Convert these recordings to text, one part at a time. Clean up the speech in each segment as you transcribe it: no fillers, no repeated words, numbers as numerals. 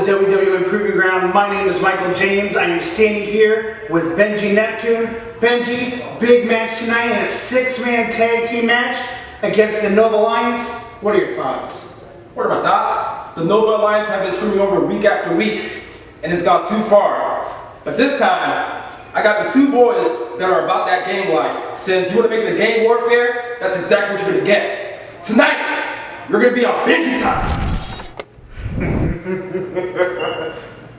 WWN Proving Ground. My name is Michael James. I am standing here with Benji Neptune. Benji, big match tonight in a 6-man tag team match against the Nova Alliance. What are your thoughts? What are my thoughts? The Nova Alliance have been screwing over week after week, and it's gone too far. But this time, I got the two boys that are about that gang life. Since you want to make it a gang warfare, that's exactly what you're going to get. Tonight, you're going to be on Benji time. What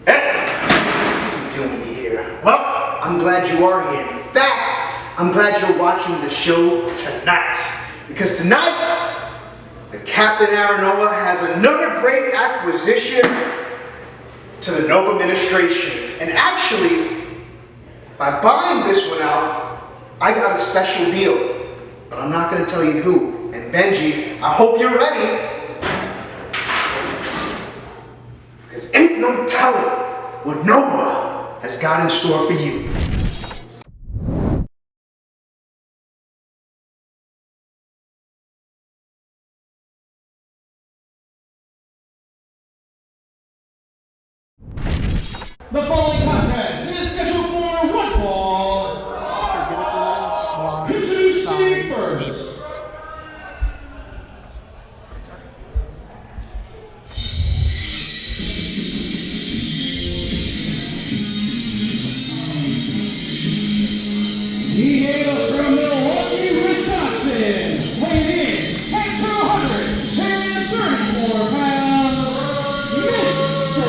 are you doing here? Well, I'm glad you are here. In fact, I'm glad you're watching the show tonight. Because tonight, the Captain Aranova has another great acquisition to the Nova administration. And actually, by buying this one out, I got a special deal. But I'm not going to tell you who. And Benji, I hope you're ready. Because ain't no telling what Nova has got in store for you. The following contest is scheduled for one fall. Introducing first. He hails from Milwaukee, Wisconsin, weighing in at 234 pounds, Mr.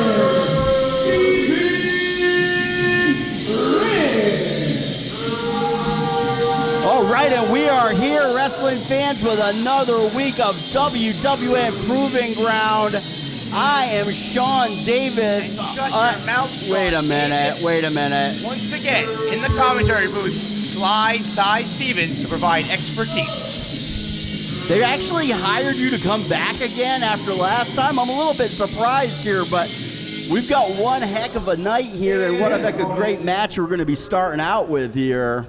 All right, and we are here, wrestling fans, with another week of WWN Proving Ground. I am Sean Davis. Wait a minute. Once again, in the commentary booth, Sly Cy Stevens to provide expertise. They actually hired you to come back again after last time. I'm a little bit surprised here, but we've got one heck of a night here and what a heck of a great match we're going to be starting out with here.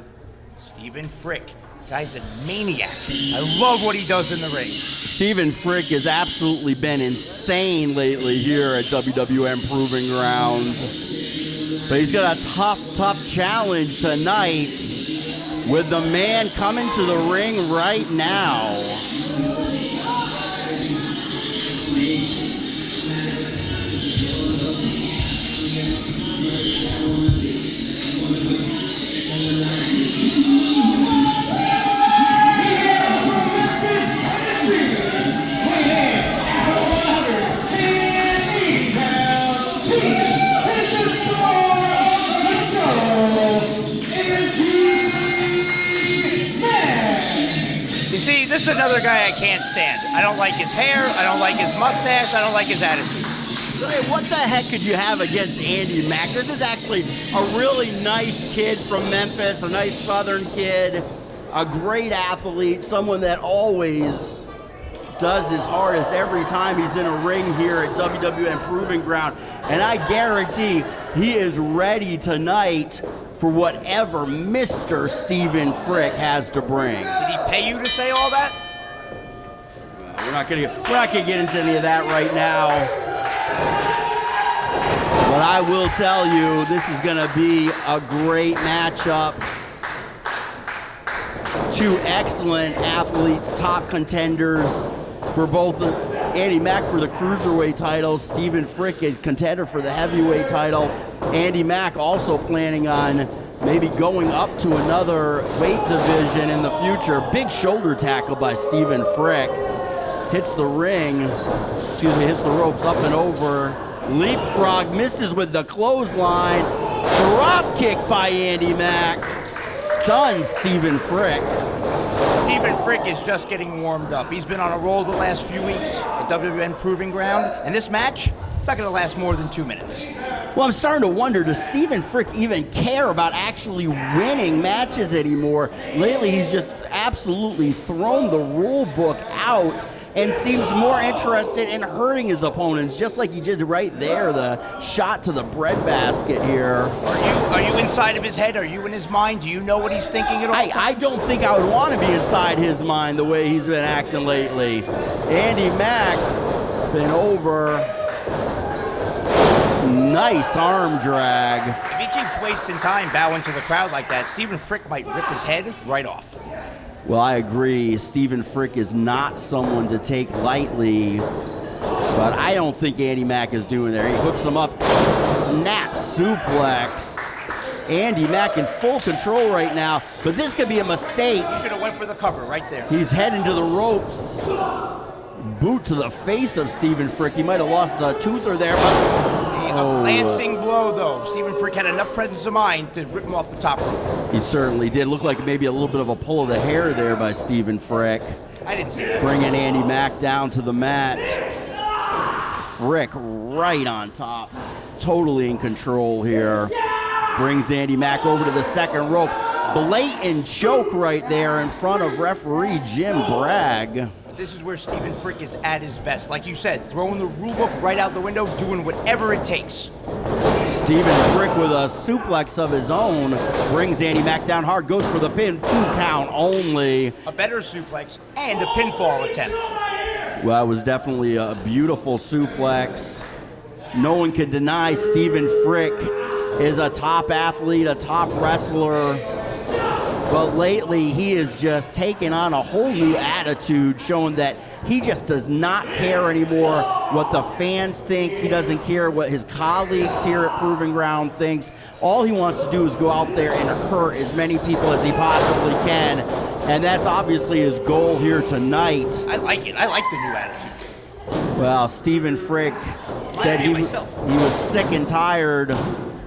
Stephen Frick, guy's a maniac. I love what he does in the ring. Stephen Frick has absolutely been insane lately here at WWN Proving Ground. But he's got a tough challenge tonight with the man coming to the ring right now. See, this is another guy I can't stand. I don't like his hair, I don't like his mustache, I don't like his attitude. Hey, what the heck could you have against Andy Mack? This is actually a really nice kid from Memphis, a nice Southern kid, a great athlete, someone that always does his hardest every time he's in a ring here at WWN Proving Ground. And I guarantee he is ready tonight for whatever Mr. Stephen Frick has to bring. Did he pay you to say all that? We're not gonna get into any of that right now. But I will tell you, this is gonna be a great matchup. Two excellent athletes, top contenders for both Andy Mack for the Cruiserweight title, Stephen Frick, a contender for the Heavyweight title. Andy Mack also planning on maybe going up to another weight division in the future. Big shoulder tackle by Stephen Frick. Hits the ropes up and over. Leapfrog, misses with the clothesline. Drop kick by Andy Mack. Stuns Stephen Frick. Stephen Frick is just getting warmed up. He's been on a roll the last few weeks at WWN Proving Ground, and this match, it's not going to last more than 2 minutes. Well, I'm starting to wonder, does Stephen Frick even care about actually winning matches anymore? Lately, he's just absolutely thrown the rule book out and seems more interested in hurting his opponents, just like he did right there, the shot to the breadbasket here. Are you inside of his head? Are you in his mind? Do you know what he's thinking at all times? I don't think I would want to be inside his mind the way he's been acting lately. Andy Mack been over. Nice arm drag. If he keeps wasting time bowing to the crowd like that, Stephen Frick might rip his head right off. Well, I agree. Stephen Frick is not someone to take lightly, but I don't think Andy Mack is doing there. He hooks him up, snap suplex. Andy Mack in full control right now, but this could be a mistake. He should have went for the cover right there. He's heading to the ropes. Boot to the face of Stephen Frick. He might have lost a toother there, but A lancing blow, though. Stephen Frick had enough presence of mind to rip him off the top rope. he certainly did. Looked like maybe a little bit of a pull of the hair there by Stephen Frick. I didn't see that. Bringing Andy Mack down to the mat. Frick right on top. Totally in control here. Brings Andy Mack over to the second rope. Blatant choke right there in front of referee Jim Bragg. This is where Stephen Frick is at his best. Like you said, throwing the rule book right out the window, doing whatever it takes. Stephen Frick with a suplex of his own. Brings Andy Mack down hard. Goes for the pin. 2 count only. A better suplex and a pinfall attempt. Well, it was definitely a beautiful suplex. No one can deny Stephen Frick is a top athlete, a top wrestler. But lately, he is just taking on a whole new attitude, showing that he just does not care anymore what the fans think. He doesn't care what his colleagues here at Proving Ground thinks. All he wants to do is go out there and hurt as many people as he possibly can. And that's obviously his goal here tonight. I like it. I like the new attitude. Well, Stephen Frick said he was sick and tired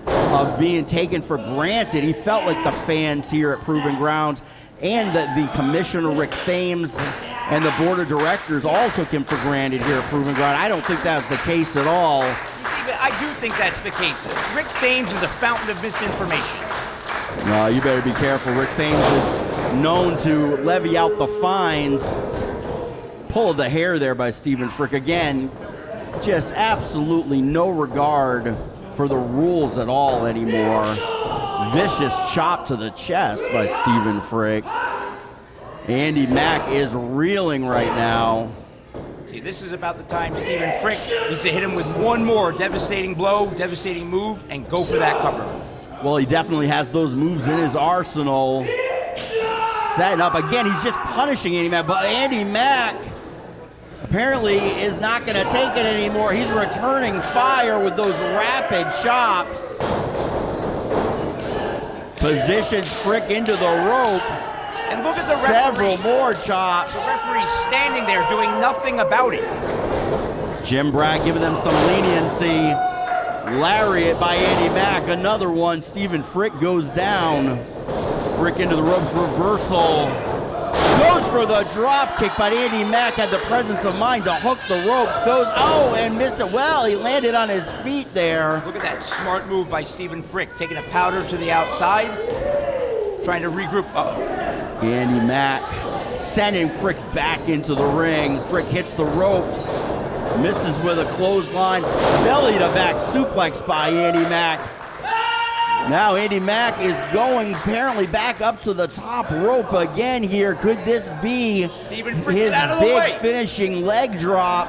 of being taken for granted. He felt like the fans here at Proving Ground and the commissioner, Rick Thames, and the board of directors all took him for granted here at Proving Ground. I don't think that's the case at all. I do think that's the case. Rick Thames is a fountain of misinformation. No, you better be careful. Rick Thames is known to levy out the fines. Pull of the hair there by Stephen Frick. Again, just absolutely no regard for the rules at all anymore. Vicious chop to the chest by Stephen Frick. Andy Mack is reeling right now. See, this is about the time Stephen Frick needs to hit him with one more devastating blow, devastating move, and go for that cover. Well, he definitely has those moves in his arsenal. Setting up again, he's just punishing Andy Mack, but Andy Mack apparently is not going to take it anymore. He's returning fire with those rapid chops. Positions Frick into the rope. And look at the referee. Several more chops. The referee's standing there doing nothing about it. Jim Bragg giving them some leniency. Lariat by Andy Mack. Another one. Stephen Frick goes down. Frick into the ropes. Reversal. Goes for the drop kick, but Andy Mack had the presence of mind to hook the ropes. Goes, and missed it. Well, he landed on his feet there. Look at that smart move by Stephen Frick, taking a powder to the outside, trying to regroup. Andy Mack sending Frick back into the ring. Frick hits the ropes, misses with a clothesline. Belly to back suplex by Andy Mack. Now Andy Mack is going apparently back up to the top rope again here. Could this be his big finishing leg drop?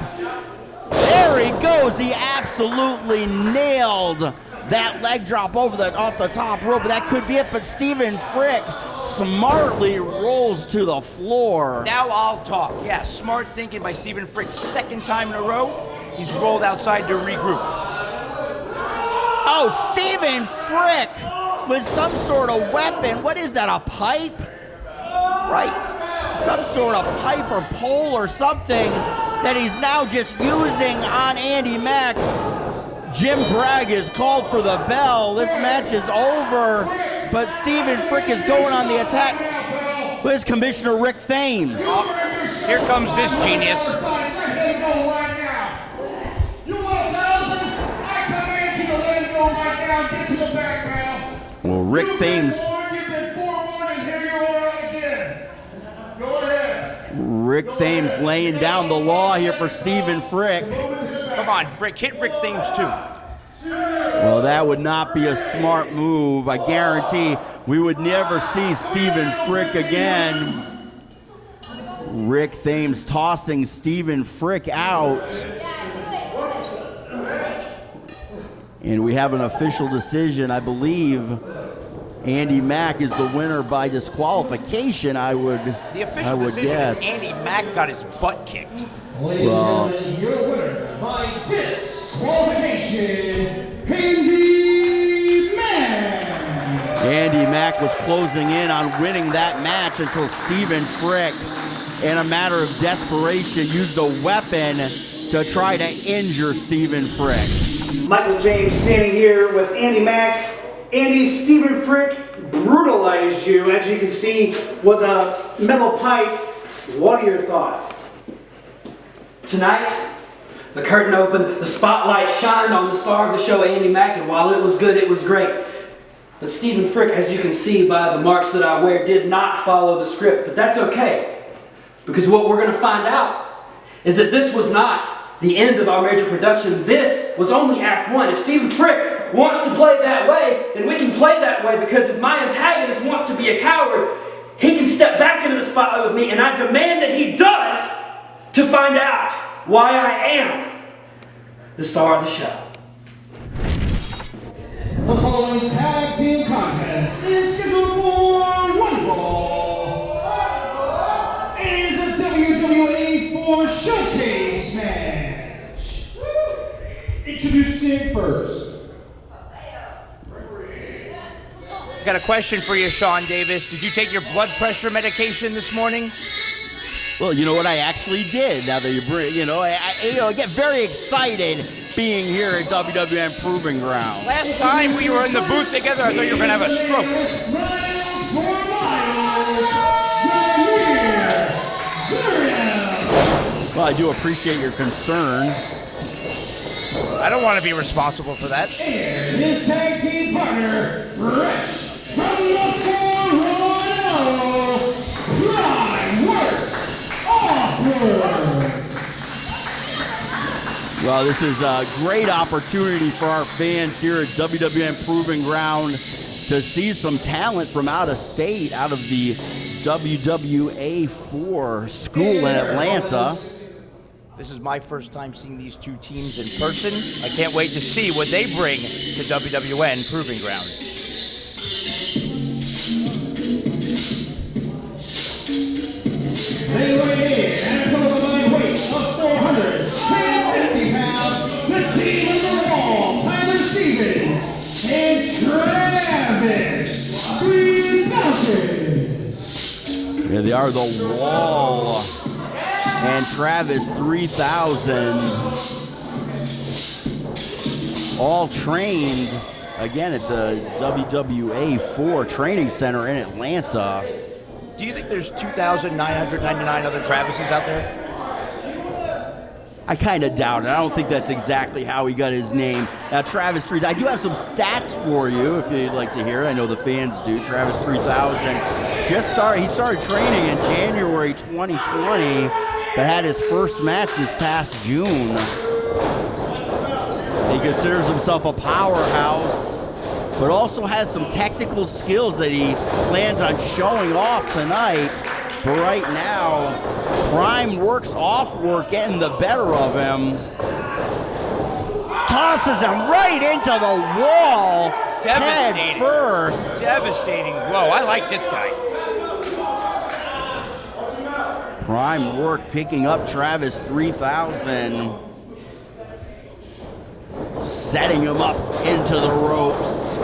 There he goes. He absolutely nailed that leg drop off the top rope. That could be it, but Stephen Frick smartly rolls to the floor. Now I'll talk. Yeah, smart thinking by Stephen Frick. Second time in a row, he's rolled outside to regroup. Oh, Stephen Frick with some sort of weapon. What is that, a pipe? Right, some sort of pipe or pole or something that he's now just using on Andy Mack. Jim Bragg is called for the bell. This match is over, but Stephen Frick is going on the attack with Commissioner Rick Thames. Here comes this genius. Well, Rick Thames. Rick Thames laying down the law here for Stephen Frick. Come on, Frick, hit Rick Thames too. Well, that would not be a smart move. I guarantee we would never see Stephen Frick again. Rick Thames tossing Stephen Frick out. And we have an official decision. I believe Andy Mack is the winner by disqualification, The official decision guess. is Andy Mack got his butt kicked. Ladies and gentlemen, your winner by disqualification, Andy Mack. Andy Mack was closing in on winning that match until Stephen Frick, in a matter of desperation, used a weapon to try to injure Stephen Frick. Michael James standing here with Andy Mack. Andy, Stephen Frick brutalized you, as you can see, with a metal pipe. What are your thoughts? Tonight, the curtain opened, the spotlight shined on the star of the show, Andy Mack, and while it was good, it was great. But Stephen Frick, as you can see by the marks that I wear, did not follow the script, but that's okay. Because what we're going to find out is that this was not the end of our major production. This was only Act 1. If Stephen Frick wants to play that way, then we can play that way, because if my antagonist wants to be a coward, he can step back into the spotlight with me, and I demand that he does, to find out why I am the star of the show. The following tag team contest is scheduled for one fall. It is a WWN 4 Showcase match. Introducing first. Got a question for you, Sean Davis. Did you take your blood pressure medication this morning? Well, you know what? I actually did. Now that you bring, I get very excited being here at WWN Proving Ground. Last time we were in the booth together, I thought you were going to have a stroke. Well, I do appreciate your concern. I don't want to be responsible for that. And his tag team partner, fresh from the Toronto, Prime Works Offward. Well, this is a great opportunity for our fans here at WWN Proving Ground to see some talent from out of state, out of the WWA 4 school in Atlanta. This is my first time seeing these two teams in person. I can't wait to see what they bring to WWN Proving Ground. They weigh in at a total combined weight of 450 pounds. The team of the wall, Tyler Stevens and Travis 3000. Yeah, they are the Wall and Travis 3000. All trained, again, at the WWA 4 Training Center in Atlanta. Do you think there's 2,999 other Travises out there? I kind of doubt it. I don't think that's exactly how he got his name. Now, Travis 3000, I do have some stats for you if you'd like to hear it. I know the fans do. Travis 3000 he started training in January 2020, but had his first match this past June. He considers himself a powerhouse, but also has some technical skills that he plans on showing off tonight. But right now, Prime Works off work getting the better of him. Tosses him right into the wall. Devastating. Head first. Devastating blow. I like this guy. Prime Work picking up Travis 3000. Setting him up into the ropes.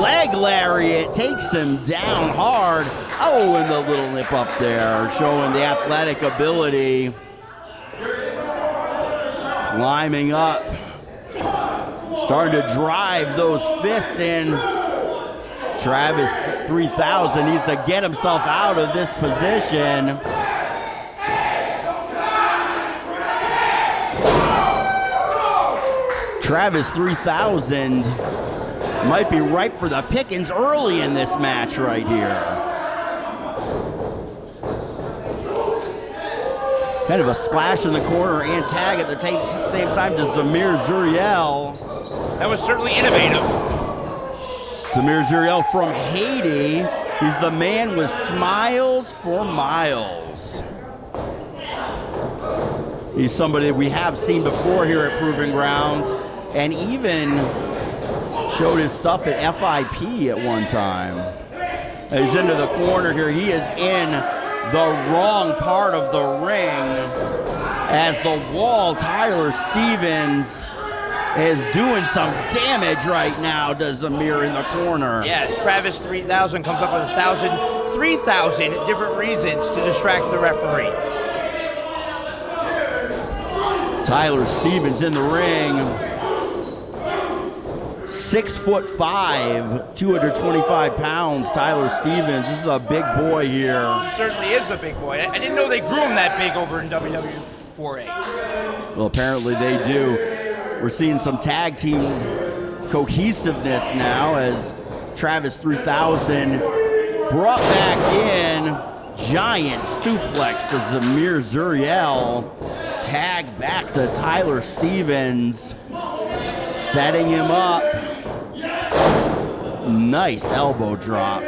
Leg lariat takes him down hard. Oh, and the little nip up there, showing the athletic ability. Climbing up. Starting to drive those fists in. Travis 3000 needs to get himself out of this position. Travis 3000 might be ripe for the pickings early in this match right here. Kind of a splash in the corner and tag at the same time to Zamir Zuriel. That was certainly innovative. Zamir Zuriel from Haiti. He's the man with smiles for miles. He's somebody that we have seen before here at Proving Ground. and even showed his stuff at FIP at one time. He's into the corner here. He is in the wrong part of the ring as the wall. Tyler Stevens is doing some damage right now to Zamir in the corner. Yes, Travis 3000 comes up with 3,000 different reasons to distract the referee. Tyler Stevens in the ring. 6'5", 225 pounds, Tyler Stevens. This is a big boy here. He certainly is a big boy. I didn't know they grew him that big over in WW4A. Well, apparently they do. We're seeing some tag team cohesiveness now as Travis 3000 brought back in. Giant suplex to Zamir Zuriel. Tag back to Tyler Stevens. Setting him up. Nice elbow drop.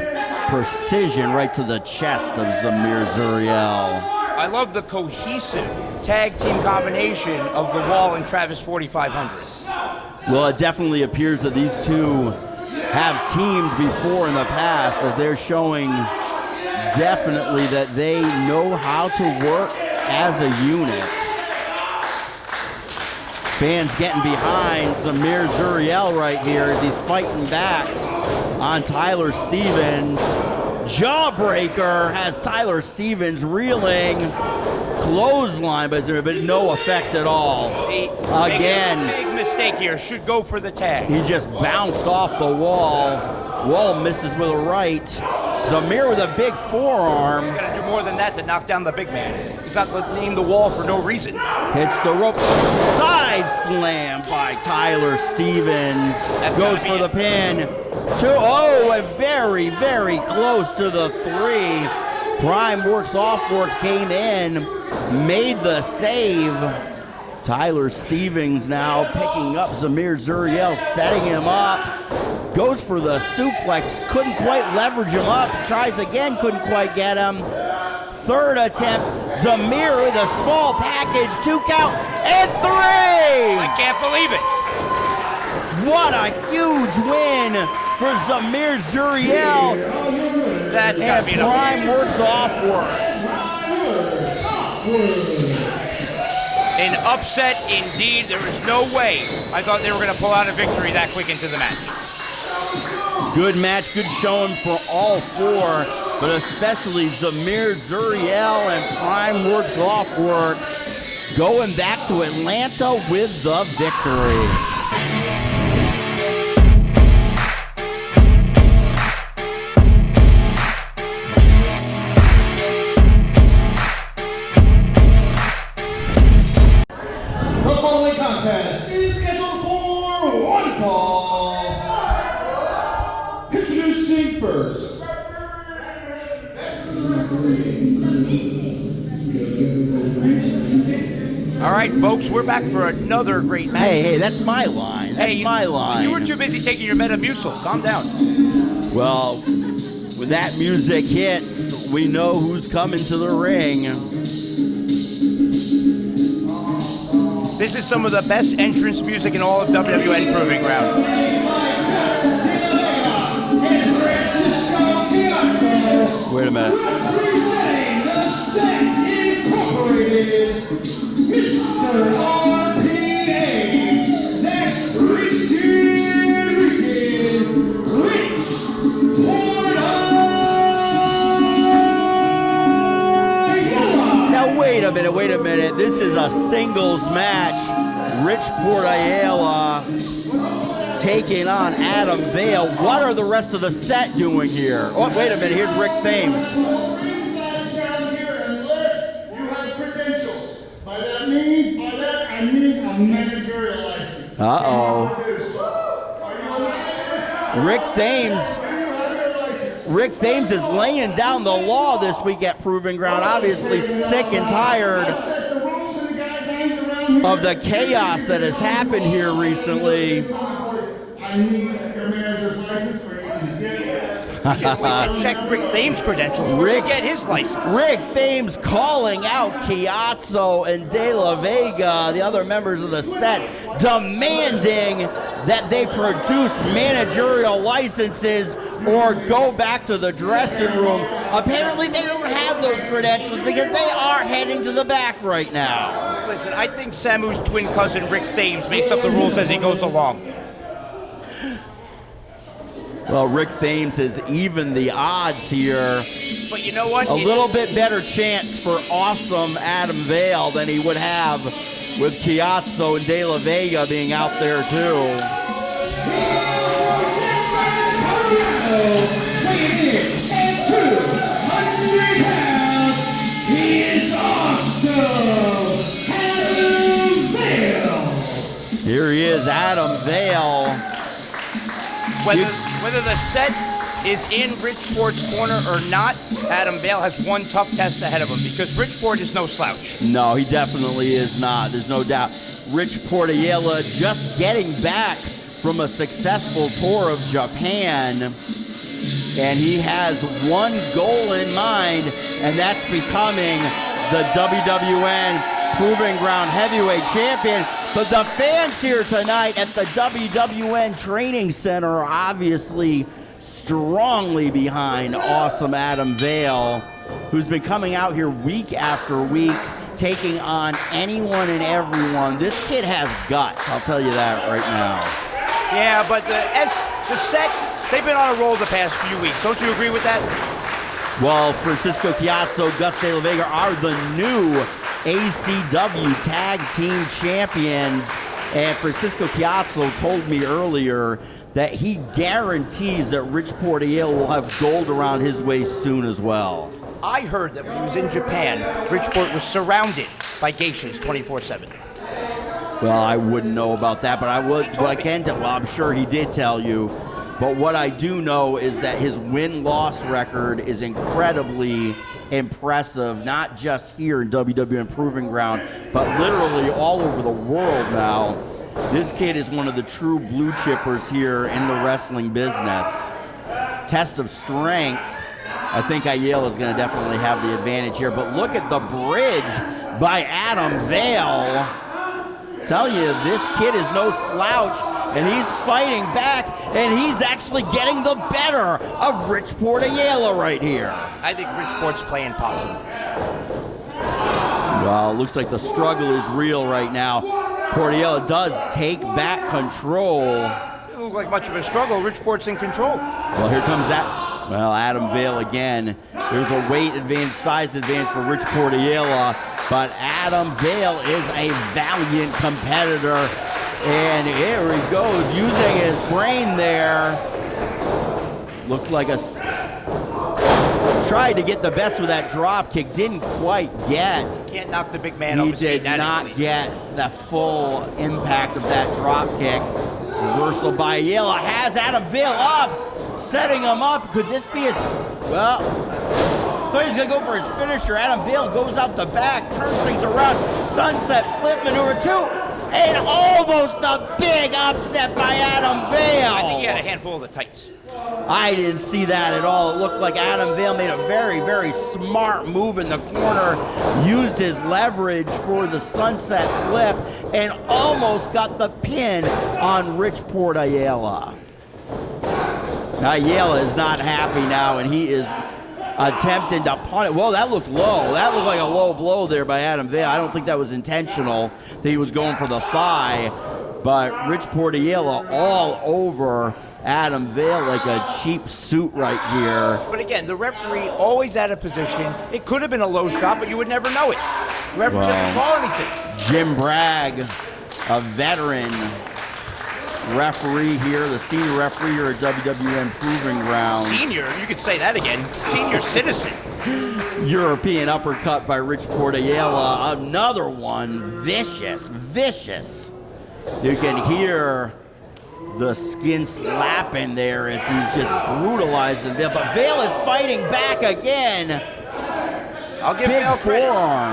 Precision right to the chest of Zamir Zuriel. I love the cohesive tag team combination of the Wall and Travis 4500. Well, it definitely appears that these two have teamed before in the past, as they're showing definitely that they know how to work as a unit. Fans getting behind Zamir Zuriel right here as he's fighting back on Tyler Stevens. Jawbreaker has Tyler Stevens reeling. Clothesline by Zamir, but no effect at all. Again. Big mistake here. Should go for the tag. He just bounced off the wall. Wall misses with a right. Zamir with a big forearm. You gotta do more than that to knock down the big man. He's not named the Wall for no reason. Hits the rope. Side slam by Tyler Stevens. Goes for the pin. And very, very close to the 3. Prime Works Offworks came in, made the save. Tyler Stevens now picking up Zamir Zuriel, setting him up. Goes for the suplex, couldn't quite leverage him up. Tries again, couldn't quite get him. Third attempt, Zamir with a small package, 2 count, and 3! I can't believe it. What a huge win for Zamir Zuriel. That's gotta be enough. Prime Works Offworks. An upset indeed. There is no way I thought they were going to pull out a victory that quick into the match. Good match, good showing for all 4, but especially Zamir Zuriel and Prime Works Offworks going back to Atlanta with the victory. The following contest is scheduled for one fall. Introducing first. All right, folks, we're back for another great match. Hey, that's my line. That's my line. You were too busy taking your Metamucil. Calm down. Well, when that music hits, we know who's coming to the ring. This is some of the best entrance music in all of WWN Proving Ground. Wait a minute. Presenting the Set Incorporated, Mr. RPA, that's Rich Now wait a minute. This is a singles match. Rich Port Ayala taking on Adam Vale. What are the rest of the set doing here? Oh, wait a minute. Here's Rick Thames. I need a managerial license. Uh-oh. Rick Thames is laying down the law this week at Proving Ground. Obviously sick and tired of the chaos that has happened here recently. I need your manager's license for you to get it. We should check Rick Thames' credentials before we get his license. Rick Thames calling out Chiazzo and De La Vega, the other members of the set, demanding that they produce managerial licenses or go back to the dressing room. Apparently they don't have those credentials because they are heading to the back right now. Listen, I think Samu's twin cousin Rick Thames makes up the rules as he goes along. Well, Rick Thames has evened the odds here. But you know what? A little bit better chance for awesome Adam Vale than he would have with Chiazzo and De La Vega being out there too. Weighing in at 200 pounds, he is awesome, Adam Vale. Here he is, Adam Vale. Whether the set is in Bridgeport's corner or not, Adam Vale has one tough test ahead of him because Bridgeport is no slouch. No, he definitely is not. There's no doubt. Bridgeport Ayala just getting back from a successful tour of Japan, and he has one goal in mind, and that's becoming the WWN Proving Ground Heavyweight Champion. But the fans here tonight at the WWN Training Center are obviously strongly behind awesome Adam Vale, who's been coming out here week after week, taking on anyone and everyone. This kid has guts, I'll tell you that right now. Yeah, but the set, they've been on a roll the past few weeks. Don't you agree with that? Well, Francisco Chiazzo, Gus De La Vega are the new ACW Tag Team Champions. And Francisco Chiazzo told me earlier that he guarantees that Bridgeport Ayala will have gold around his waist soon as well. I heard that when he was in Japan, Bridgeport was surrounded by geishas 24/7. Well, I wouldn't know about that, but I can tell. Well, I'm sure he did tell you. But what I do know is that his win-loss record is incredibly impressive, not just here in WWN Proving Ground, but literally all over the world now. This kid is one of the true blue chippers here in the wrestling business. Test of strength, I think Ayala is going to definitely have the advantage here, but look at the bridge by Adam Vale. Tell you, this kid is no slouch, and he's fighting back, and he's actually getting the better of Bridgeport Ayala right here. I think Bridgeport's playing possum. Well, it looks like the struggle is real right now. Port Ayala does take back control. It doesn't look like much of a struggle. Bridgeport's in control. Well, here comes that. Well, Adam Vale again. There's a weight advantage, size advantage for Bridgeport Ayala, but Adam Vale is a valiant competitor. And here he goes, using his brain there. Looked like tried to get the best with that drop kick, didn't quite get. Can't knock the big man off his feet. He did not get the full impact of that drop kick. Reversal by Ayala has Adam Vale up, setting him up. Could this be his, well, thought he was gonna go for his finisher. Adam Vale goes out the back, turns things around, sunset flip maneuver 2. And almost a big upset by Adam Vale. I think he had a handful of the tights. I didn't see that at all. It looked like Adam Vale made a very, very smart move in the corner, used his leverage for the sunset flip, and almost got the pin on Bridgeport Ayala. Ayala is not happy now, and he is attempting to punt it. Whoa, that looked low. That looked like a low blow there by Adam Vale. I don't think that was intentional, that he was going for the thigh, but Bridgeport Ayala all over Adam Vale like a cheap suit right here. But again, the referee always out of position. It could have been a low shot, but you would never know it. The referee doesn't call anything. Jim Bragg, a veteran referee here, the senior referee here at WWN Proving Ground. Senior? You could say that again. Senior citizen. European uppercut by Bridgeport Ayala. Another one. Vicious, vicious. You can hear the skin slapping there as he's just brutalizing Vale. But Vale is fighting back again. I'll give Vale credit.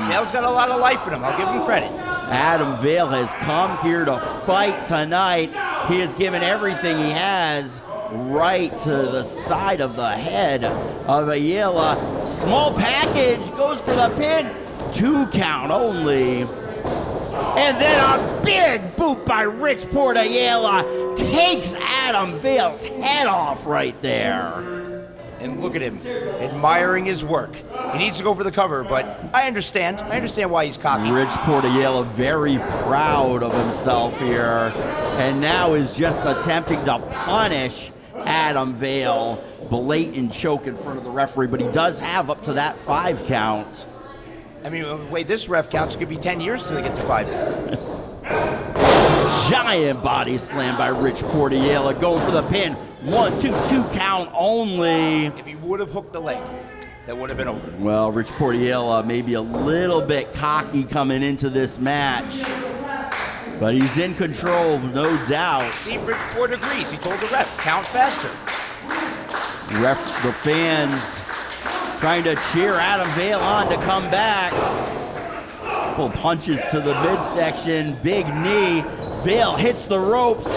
Vale's got a lot of life in him. I'll give him credit. Adam Vale has come here to fight tonight. He has given everything he has. right to the side of the head of Ayala. Small package goes for the pin. 2 count only. And then a big boot by Richport Ayala takes Adam Vale's head off right there. And look at him, admiring his work. He needs to go for the cover, but I understand. I understand why he's cocky. Richport Ayala very proud of himself here, and now is just attempting to punish Adam Vale. Blatant choke in front of the referee, but he does have up to that 5 count. I mean, the way this ref counts, it could be 10 years till they get to 5. Giant body slam by Richport Ayala, going for the pin. 1, 2 count only. If he would have hooked the leg, that would have been over. Well, Richport Ayala maybe a little bit cocky coming into this match, but he's in control, no doubt. See, Richport agrees. He told the ref, count faster. The fans trying to cheer Adam Vale on to come back. Couple punches to the midsection, big knee. Vale hits the ropes.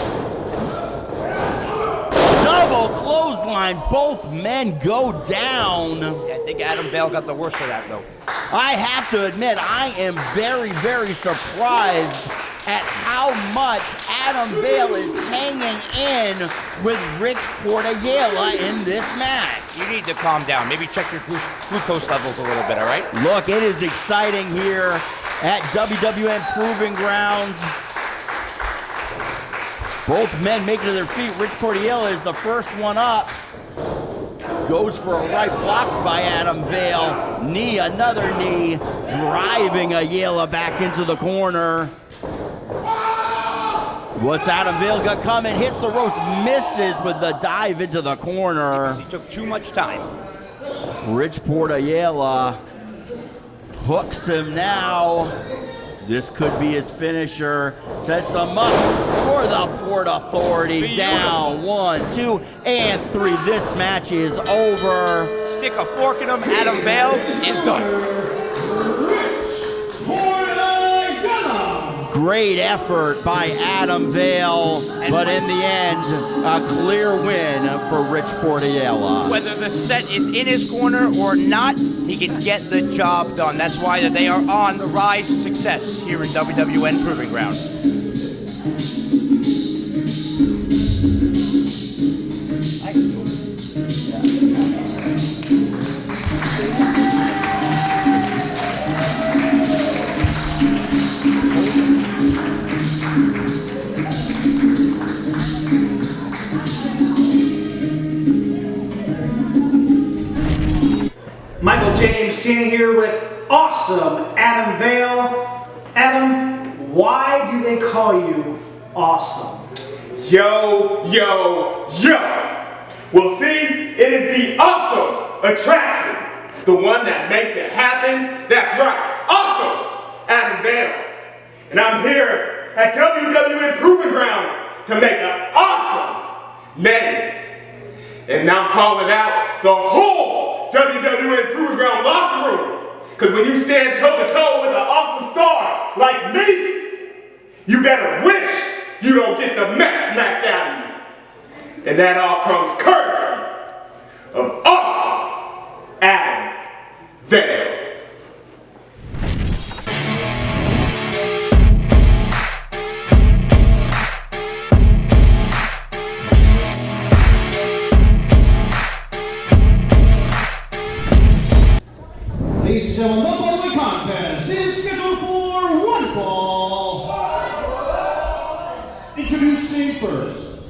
Double clothesline, both men go down. I think Adam Vale got the worst of that, though. I have to admit, I am very, very surprised at how much Adam Vale is hanging in with Richport Ayala in this match. You need to calm down. Maybe check your glucose levels a little bit, all right? Look, it is exciting here at WWN Proving Ground. Both men making to their feet. Richport Ayala is the first one up. Goes for a right block by Adam Vale. Knee, another knee, driving Ayala back into the corner. What's Adam Vale got coming? Hits the ropes, misses with the dive into the corner. He took too much time. Richport Ayala hooks him now. This could be his finisher. Sets him up for the Port Authority. Down 1, 2, and 3. This match is over. Stick a fork in him. Adam Vale is done. Great effort by Adam Vale, but in the end, a clear win for Richport Ayala. Whether the set is in his corner or not, he can get the job done. That's why they are on the rise to success here in WWN Proving Ground. Michael James standing here with awesome Adam Vale. Adam, why do they call you awesome? Yo, yo, yo! Well, see, it is the awesome attraction. The one that makes it happen. That's right, awesome Adam Vale. And I'm here at WWN Proving Ground to make an awesome name. And I'm calling out the whole WWN Proving Ground locker room. Because when you stand toe-to-toe with an awesome star like me, you better wish you don't get the mess smacked out of you. And that all comes courtesy of awesome Adam Vale. Ladies and gentlemen, the following contest is scheduled for one fall. Introducing first.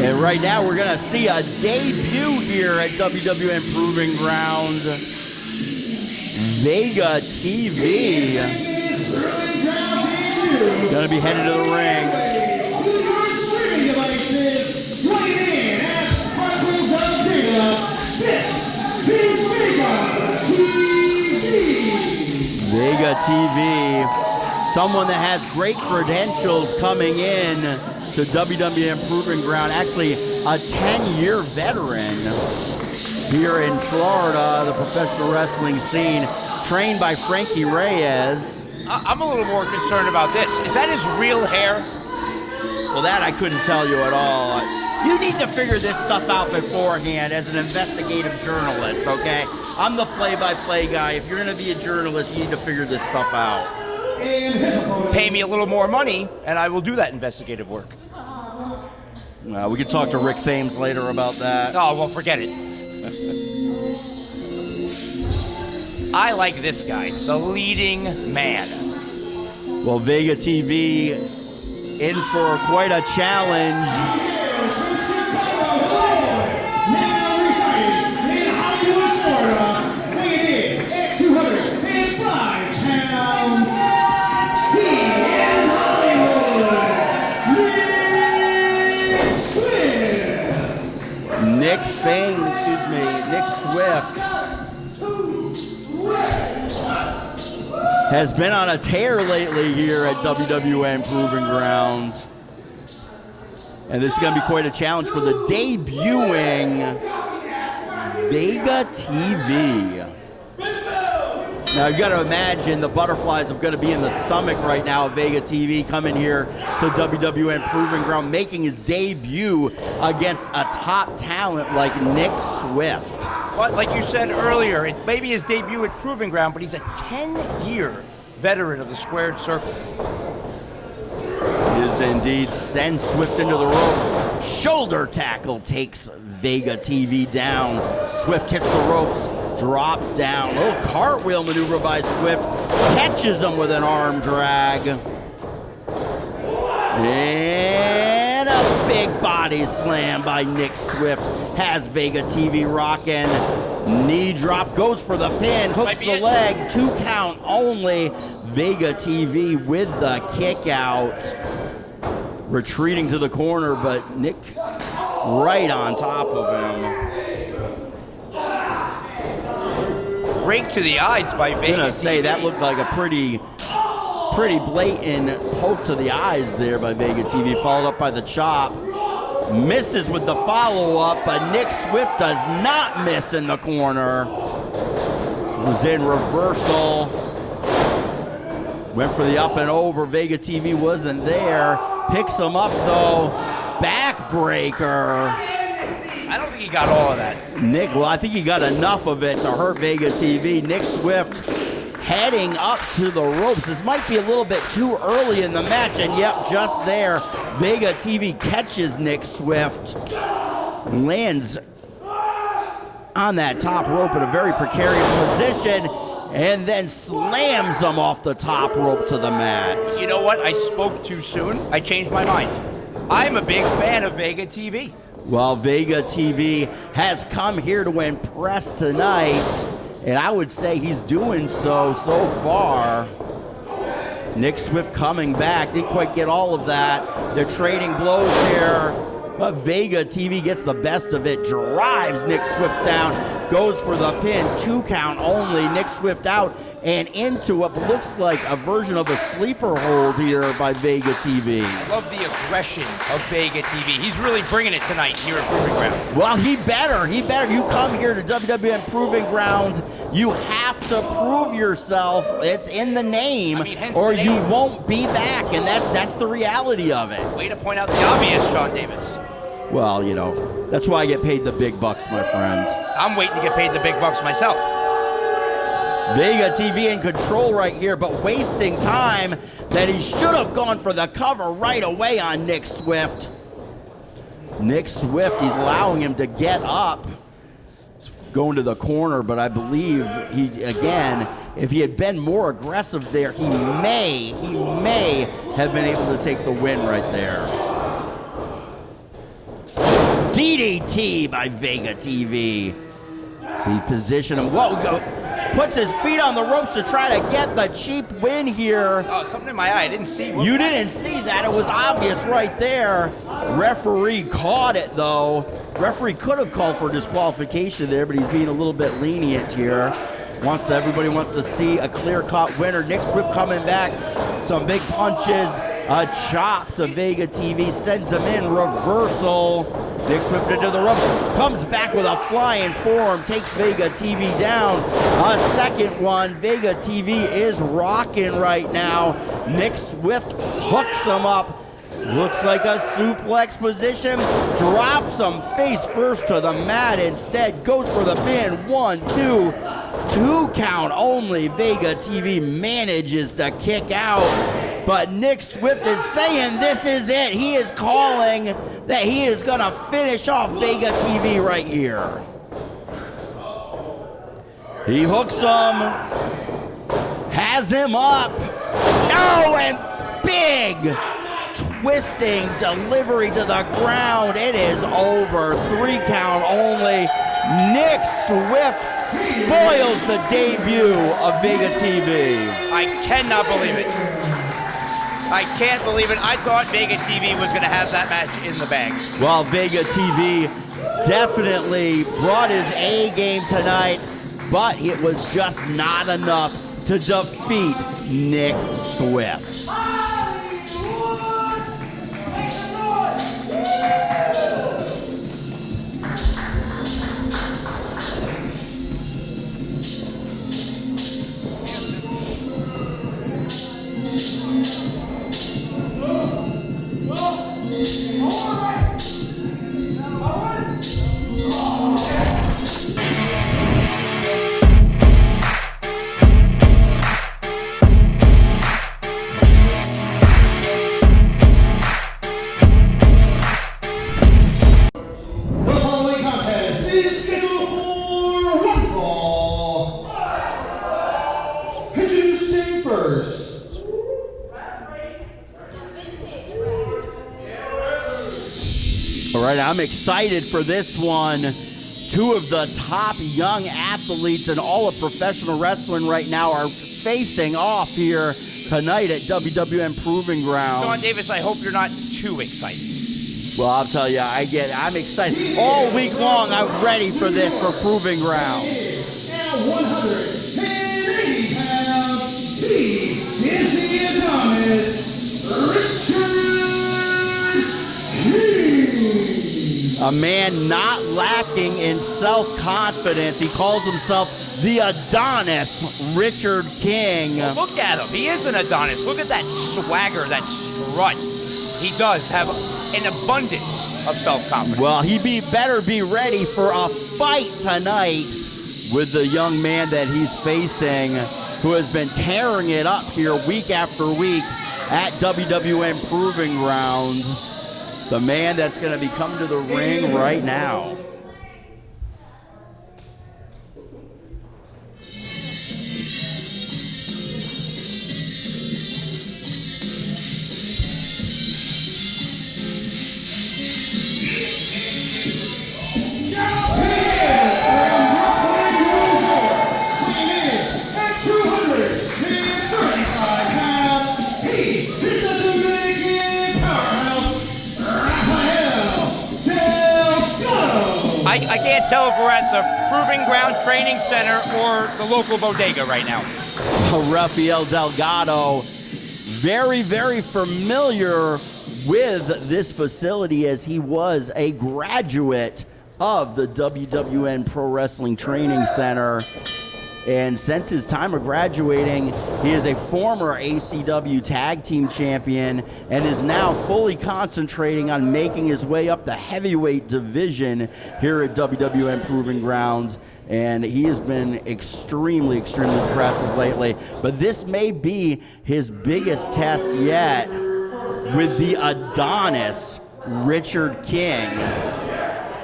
And right now we're gonna see a debut here at WWN Proving Ground. Vega TV. Gonna be headed to the ring. Vega TV, someone that has great credentials coming in to WWN Proving Ground, actually a 10-year veteran here in Florida, the professional wrestling scene, trained by Frankie Reyes. I'm a little more concerned about this. Is that his real hair? Well, that I couldn't tell you at all. You need to figure this stuff out beforehand as an investigative journalist, okay? I'm the play-by-play guy. If you're going to be a journalist, you need to figure this stuff out. Pay me a little more money, and I will do that investigative work. We can talk to Rick Thames later about that. Oh, well, forget it. I like this guy, the leading man. Well, Vega TV in for quite a challenge. Now residing in Hollywood, Florida, weighing in at 205 pounds, he is Hollywood, Nick Swift. Has been on a tear lately here at WWN Proving Ground. And this is going to be quite a challenge for the debuting Vega TV. Now you got to imagine the butterflies are going to be in the stomach right now of Vega TV coming here to WWN Proving Ground, making his debut against a top talent like Nick Swift. But like you said earlier, it may be his debut at Proving Ground, but he's a 10-year veteran of the squared circle. Is indeed. Sends Swift into the ropes. Shoulder tackle takes Vega TV down. Swift hits the ropes. Drop down. Little cartwheel maneuver by Swift. Catches him with an arm drag. And a big body slam by Nick Swift has Vega TV rocking. Knee drop, goes for the pin, hooks the leg, 2 count only. Vega TV with the kick out. Retreating to the corner, but Nick right on top of him. Rake to the eyes by Vega. I was gonna say that looked like a pretty blatant poke to the eyes there by Vega TV, followed up by the chop. Misses with the follow-up, but Nick Swift does not miss in the corner. Was in reversal. Went for the up and over. Vega TV wasn't there. Picks him up though. Backbreaker. I don't think he got all of that. Well, I think he got enough of it to hurt Vega TV. Nick Swift heading up to the ropes. This might be a little bit too early in the match, and yep, just there, Vega TV catches Nick Swift, lands on that top rope in a very precarious position, and then slams him off the top rope to the mat. You know what? I spoke too soon. I changed my mind. I'm a big fan of Vega TV. Well, Vega TV has come here to impress tonight, and I would say he's doing so far. Nick Swift coming back, didn't quite get all of that. They're trading blows here, but Vega TV gets the best of it, drives Nick Swift down, goes for the pin, 2 count only. Nick Swift out and into what looks like a version of a sleeper hold here by Vega TV. I love the aggression of Vega TV. He's really bringing it tonight here at Proving Ground. Well, he better. You come here to WWN Proving Ground, you have to prove yourself. It's in the name, or you won't be back, and that's the reality of it. Way to point out the obvious, Sean Davis. Well, you know, that's why I get paid the big bucks, my friend. I'm waiting to get paid the big bucks myself. Vega TV in control right here, but wasting time that he should have gone for the cover right away on Nick Swift. Nick Swift, he's allowing him to get up. He's going to the corner, but I believe if he had been more aggressive there, he may have been able to take the win right there. DDT by Vega TV. See, position him. Puts his feet on the ropes to try to get the cheap win here. Oh, something in my eye. I didn't see. You didn't see that. It was obvious right there. Referee caught it, though. Referee could have called for disqualification there, but he's being a little bit lenient here. Everybody wants to see a clear-cut winner. Nick Swift coming back. Some big punches. A chop to Vega TV. Sends him in reversal. Nick Swift into the ropes, comes back with a flying forearm, takes Vega TV down. A second one, Vega TV is rocking right now. Nick Swift hooks him up. Looks like a suplex position, drops him face first to the mat instead, goes for the pin, 1, 2, 2 count only. Vega TV manages to kick out, but Nick Swift is saying this is it. He is calling that he is gonna finish off Vega TV right here. He hooks him, has him up, oh, and big twisting delivery to the ground. It is over. 3 count only. Nick Swift spoils the debut of Vega TV. I cannot believe it. I can't believe it. I thought Vega TV was going to have that match in the bag. Well, Vega TV definitely brought his A game tonight, but it was just not enough to defeat Nick Swift. I'm excited for this one. 2 of the top young athletes in all of professional wrestling right now are facing off here tonight at WWN Proving Ground. Sean Davis, I hope you're not too excited. Well, I'll tell you, I'm excited. All week long, I'm ready for this for Proving Ground. Now 180 pounds, he is the Adonis, Richard King. A man not lacking in self-confidence. He calls himself the Adonis, Richard King. Well, look at him. He is an Adonis. Look at that swagger, that strut. He does have an abundance of self-confidence. Well, he better be ready for a fight tonight with the young man that he's facing, who has been tearing it up here week after week at WWN Proving Ground. The man that's going to be coming to the ring right now. I can't tell if we're at the Proving Ground Training Center or the local bodega right now. Rafael Delgado, very, very familiar with this facility as he was a graduate of the WWN Pro Wrestling Training Center. And since his time of graduating, he is a former ACW Tag Team Champion and is now fully concentrating on making his way up the heavyweight division here at WWN Proving Ground. And he has been extremely, extremely impressive lately. But this may be his biggest test yet with the Adonis, Richard King.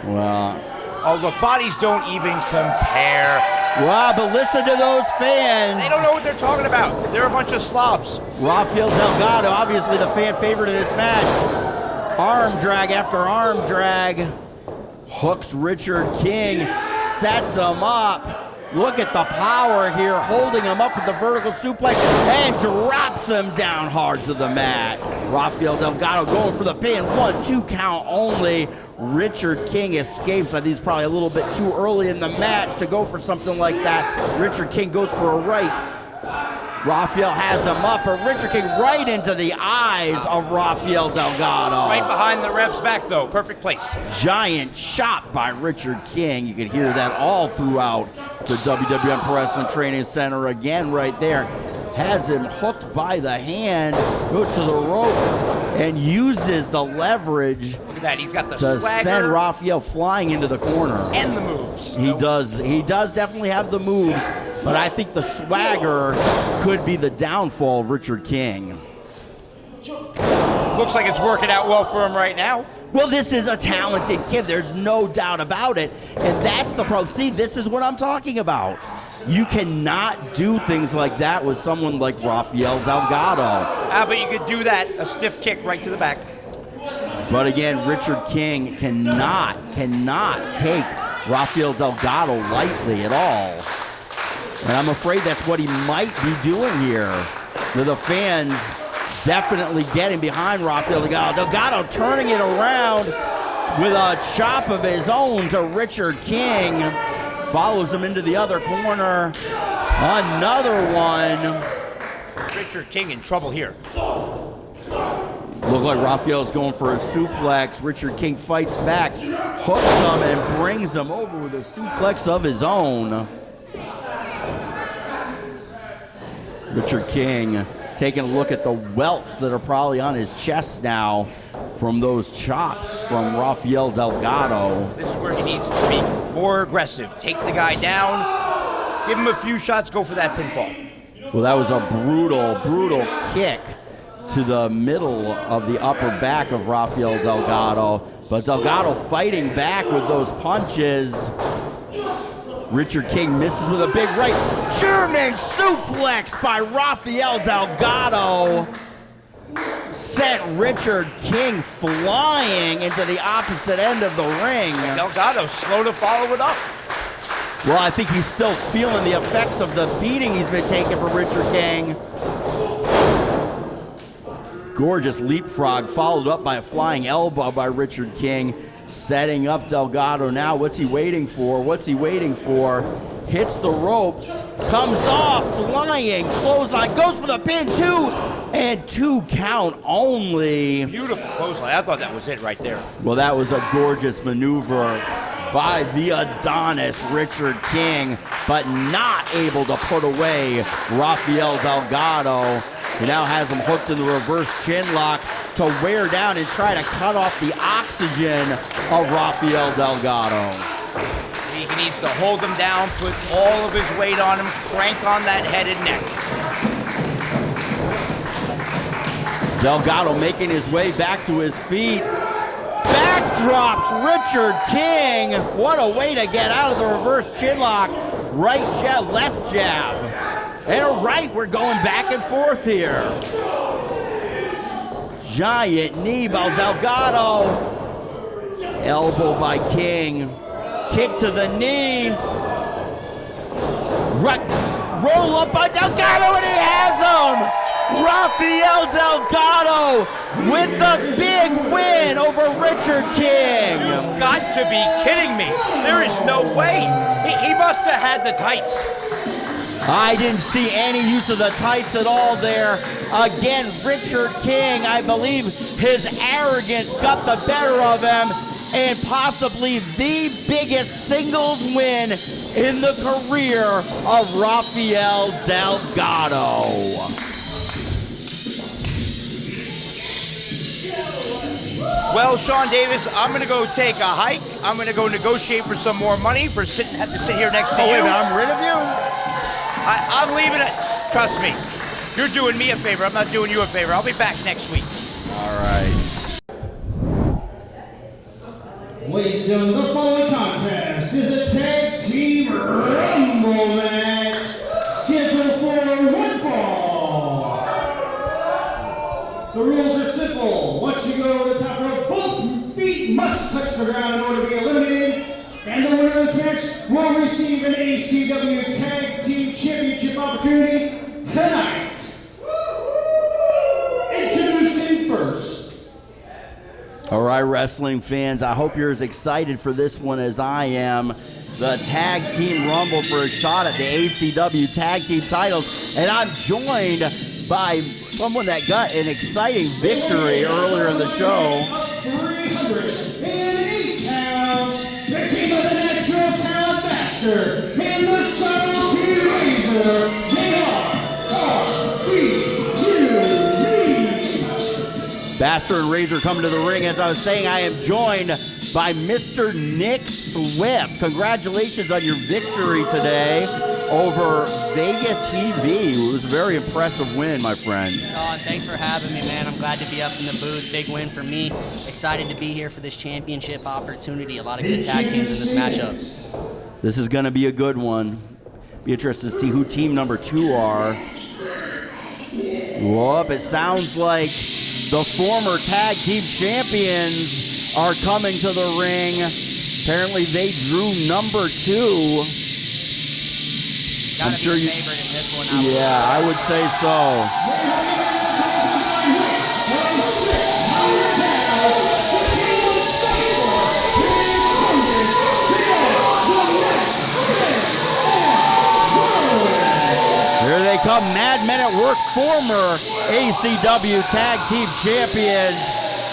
Well, oh, look, bodies don't even compare. Wow, but listen to those fans. They don't know what they're talking about. They're a bunch of slobs. Rafael Delgado, obviously the fan favorite of this match. Arm drag after arm drag. Hooks Richard King, sets him up. Look at the power here, holding him up with the vertical suplex and drops him down hard to the mat. Rafael Delgado going for the pin, 1-2 count only. Richard King escapes. I think he's probably a little bit too early in the match to go for something like that. Richard King goes for a right. Rafael has him up, but Richard King right into the eyes of Rafael Delgado. Right behind the ref's back, though. Perfect place. Giant shot by Richard King. You can hear that all throughout the WWN Pro Wrestling Training Center again right there. Has him hooked by the hand, goes to the ropes, and uses the leverage Look at that. He's got the to swagger send Rafael flying into the corner. and the moves. He does definitely have the moves, but I think the swagger could be the downfall of Richard King. Looks like it's working out well for him right now. Well, this is a talented kid. There's no doubt about it, and that's the problem. See, this is what I'm talking about. You cannot do things like that with someone like Rafael Delgado. But you could do that, a stiff kick right to the back. But again, Richard King cannot take Rafael Delgado lightly at all. And I'm afraid that's what he might be doing here. The fans definitely getting behind Rafael Delgado. Delgado turning it around with a chop of his own to Richard King. Follows him into the other corner. Another one. Richard King in trouble here. Look like Rafael's going for a suplex. Richard King fights back, hooks him, and brings him over with a suplex of his own. Richard King taking a look at the welts that are probably on his chest now from those chops from Rafael Delgado. This is where he needs to be more aggressive. Take the guy down, give him a few shots, go for that pinfall. Well, that was a brutal kick to the middle of the upper back of Rafael Delgado. But Delgado fighting back with those punches. Richard King misses with a big right. German suplex by Rafael Delgado. Sent Richard King flying into the opposite end of the ring. Delgado slow to follow it up. Well, I think he's still feeling the effects of the beating he's been taking from Richard King. Gorgeous leapfrog followed up by a flying elbow by Richard King. Setting up Delgado now. What's he waiting for? Hits the ropes, comes off, flying, clothesline, goes for the pin, 2, and 2 count only. Beautiful clothesline. I thought that was it right there. Well, that was a gorgeous maneuver by the Adonis Richard King, but not able to put away Rafael Delgado. He now has him hooked in the reverse chin lock to wear down and try to cut off the oxygen of Rafael Delgado. He needs to hold him down, put all of his weight on him, crank on that head and neck. Delgado making his way back to his feet. Backdrops Richard King. What a way to get out of the reverse chin lock. Right jab, left jab. And a right, we're going back and forth here. Giant knee by Delgado. Elbow by King. Kick to the knee. Roll up by Delgado, and he has him! Rafael Delgado with the big win over Richard King. You've got to be kidding me. There is no way. He must have had the tights. I didn't see any use of the tights at all there. Again, Richard King, I believe his arrogance got the better of him, and possibly the biggest singles win in the career of Rafael Delgado. Well, Sean Davis, I'm going to go take a hike. I'm going to go negotiate for some more money for have to sit here next to you. Wait a minute, I'm rid of you? I'm leaving it. Trust me. You're doing me a favor. I'm not doing you a favor. I'll be back next week. All right. Ladies and gentlemen, the following contest is a tag team rumble match scheduled for one fall. The rules are simple. Once you go to the top rope, both feet must touch the ground in order to be eliminated. And the winner of this match will receive an ACW Tag Team Championship opportunity tonight. Introducing first. All right, wrestling fans, I hope you're as excited for this one as I am. the Tag Team Rumble for a shot at the ACW Tag Team titles. And I'm joined by someone that got an exciting victory earlier in the show. 308 pounds, the team of the Natural Pound Master, and the Son of Razor, Bastard and Razor coming to the ring. As I was saying, I am joined by Mr. Nick Swift. Congratulations on your victory today over Vega TV. It was a very impressive win, my friend. Oh, and thanks for having me, man. I'm glad to be up in the booth. Big win for me. Excited to be here for this championship opportunity. A lot of good tag teams in this matchup. This is going to be a good one. Be interested to see who team number 2 are. Whoop, it sounds like the former tag team champions are coming to the ring. Apparently they drew number 2. Gotta I'm sure be a you. favorite in this one. I would say so. Here they come, Mad Men at Work, former ACW Tag Team Champions,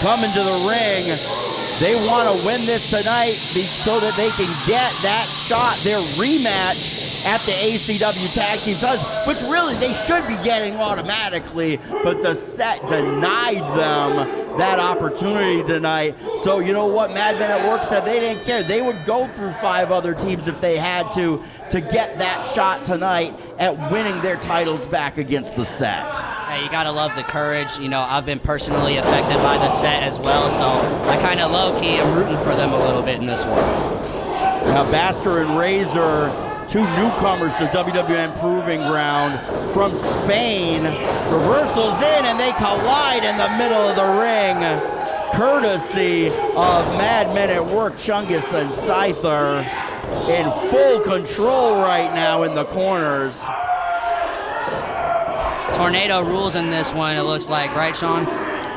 coming to the ring. They want to win this tonight so that they can get that shot, their rematch at the ACW Tag Team titles, which really they should be getting automatically, but the set denied them that opportunity tonight. So you know what, Mad Men at Work said they didn't care. They would go through 5 other teams if they had to get that shot tonight at winning their titles back against the set. Hey, you gotta love the courage. You know, I've been personally affected by the set as well, so I kind of low-key am rooting for them a little bit in this one. Now, Bastard and Razor, 2 newcomers to WWN Proving Ground from Spain. Reversals in and they collide in the middle of the ring. Courtesy of Mad Men at Work, Chungus and Scyther in full control right now in the corners. Tornado rules in this one, it looks like, right, Sean?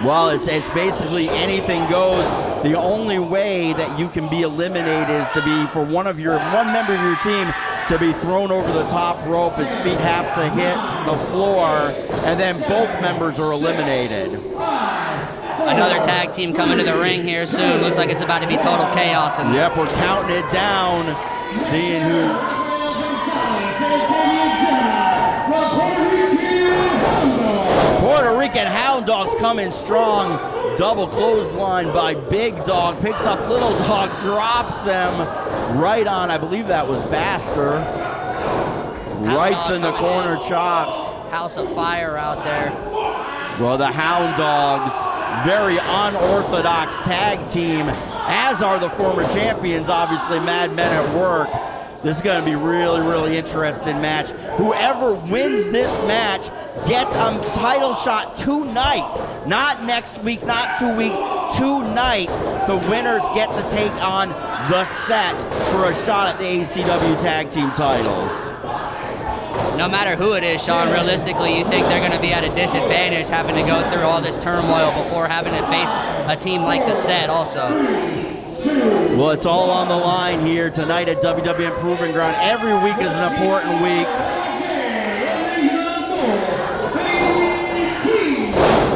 Well, it's basically anything goes. The only way that you can be eliminated is to be for one member of your team to be thrown over the top rope. His feet have to hit the floor, and then both members are eliminated. Another tag team coming to the ring here soon. Looks like it's about to be total chaos in there. Yep, we're counting it down, seeing who. Puerto Rican Hound Dog's coming strong. Double clothesline by Big Dog. Picks up Little Dog, drops him right on, I believe that was Bastard. Right in the corner, chops. House of Fire out there. Well, the Hound Dogs, very unorthodox tag team, as are the former champions, obviously, Mad Men at Work. This is going to be really, really interesting match. Whoever wins this match gets a title shot tonight. Not next week, not 2 weeks, tonight. The winners get to take on the set for a shot at the ACW Tag Team titles. No matter who it is, Sean, realistically, you think they're going to be at a disadvantage having to go through all this turmoil before having to face a team like the set also. Well, it's all on the line here tonight at WWN Proving Ground. Every week is an important week.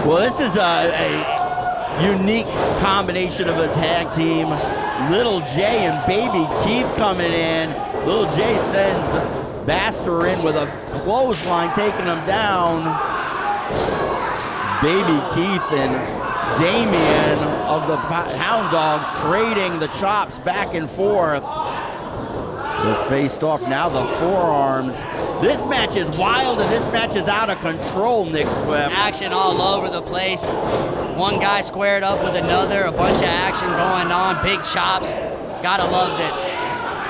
Well, this is a unique combination of a tag team. Little J and Baby Keith coming in. Little J sends Baster in with a clothesline, taking him down. Baby Keith and Damien of the Hound Dogs trading the chops back and forth. They're faced off now, the forearms. This match is wild and this match is out of control, Nick Swift. Action all over the place. One guy squared up with another, a bunch of action going on, big chops. Gotta love this.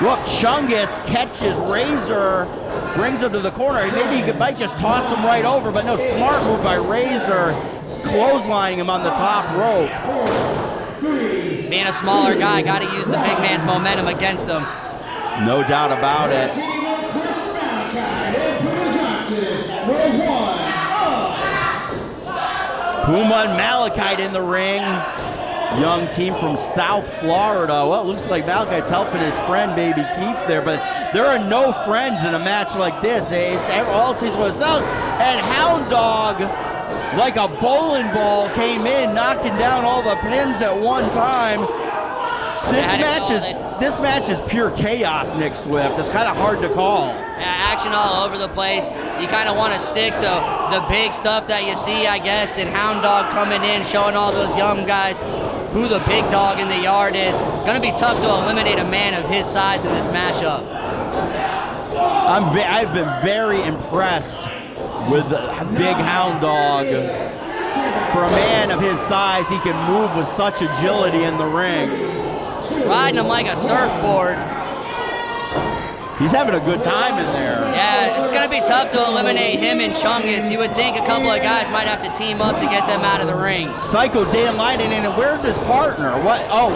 Look, Chungus catches Razor, brings him to the corner. Maybe he might just toss him right over, but no, smart move by Razor, clotheslining him on the top rope. Being a smaller guy, gotta use the big man's momentum against him. No doubt about it. Puma and Malachite in the ring. young team from South Florida. Well, it looks like Malachi's helping his friend, Baby Keith, there, but there are no friends in a match like this. It's all teams for themselves. And Hound Dog, like a bowling ball, came in, knocking down all the pins at one time. This match is pure chaos, Nick Swift. It's kind of hard to call. Yeah, action all over the place. You kind of want to stick to the big stuff that you see, I guess, and Hound Dog coming in, showing all those young guys who the big dog in the yard is. Going to be tough to eliminate a man of his size in this matchup. I've been very impressed with Big Hound Dog. For a man of his size, he can move with such agility in the ring. Riding him like a surfboard. He's having a good time in there. Yeah, it's going to be tough to eliminate him and Chungus. You would think a couple of guys might have to team up to get them out of the ring. Psycho Dan Leiden, and where's his partner? What? Oh,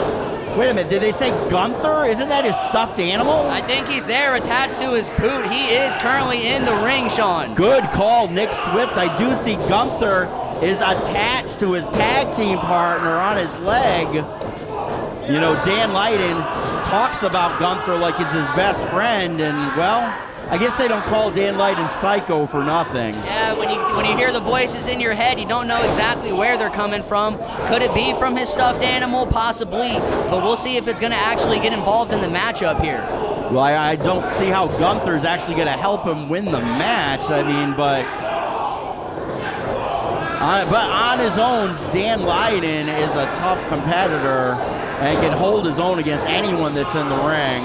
wait a minute. Did they say Gunther? Isn't that his stuffed animal? I think he's there attached to his boot. He is currently in the ring, Sean. Good call, Nick Swift. I do see Gunther is attached to his tag team partner on his leg. You know, Dan Leiden talks about Gunther like it's his best friend, and, well, I guess they don't call Dan Leiden Psycho for nothing. Yeah, when you hear the voices in your head, you don't know exactly where they're coming from. Could it be from his stuffed animal? Possibly, but we'll see if it's going to actually get involved in the matchup here. Well, I don't see how Gunther's actually going to help him win the match. I mean, but on his own, Dan Leiden is a tough competitor and can hold his own against anyone that's in the ring.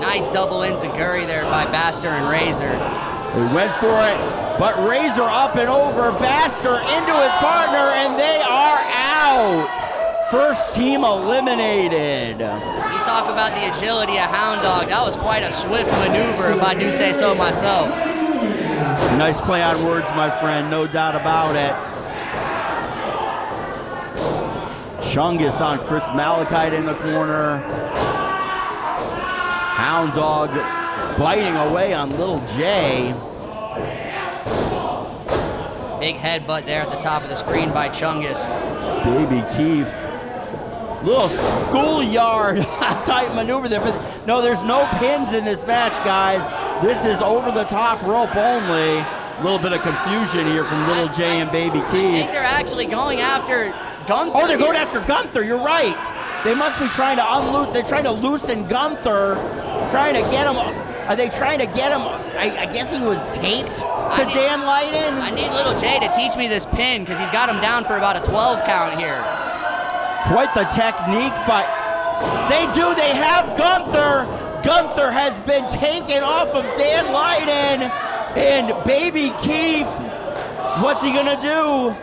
Nice double enziguri there by Baxter and Razor. He went for it, but Razor up and over, Baxter into his partner, and they are out. First team eliminated. You talk about the agility of Hound Dog. That was quite a swift maneuver, if I do say so myself. Nice play on words, my friend, no doubt about it. Chungus on Chris Malachite in the corner. Hound Dog biting away on Little J. Big headbutt there at the top of the screen by Chungus. Baby Keith. Little schoolyard type maneuver there. But no, there's no pins in this match, guys. This is over the top rope only. A little bit of confusion here from Little J and Baby Keith. I think they're actually going after Gunther. Oh, they're going after Gunther. You're right. They must be trying to they're trying to loosen Gunther, trying to get him. Are they trying to get him? I guess he was taped to Dan Leiden. I need Little J to teach me this pin because he's got him down for about a 12 count here. Quite the technique, but they have Gunther. Gunther has been taken off of Dan Leiden, and Baby Keith, what's he gonna do?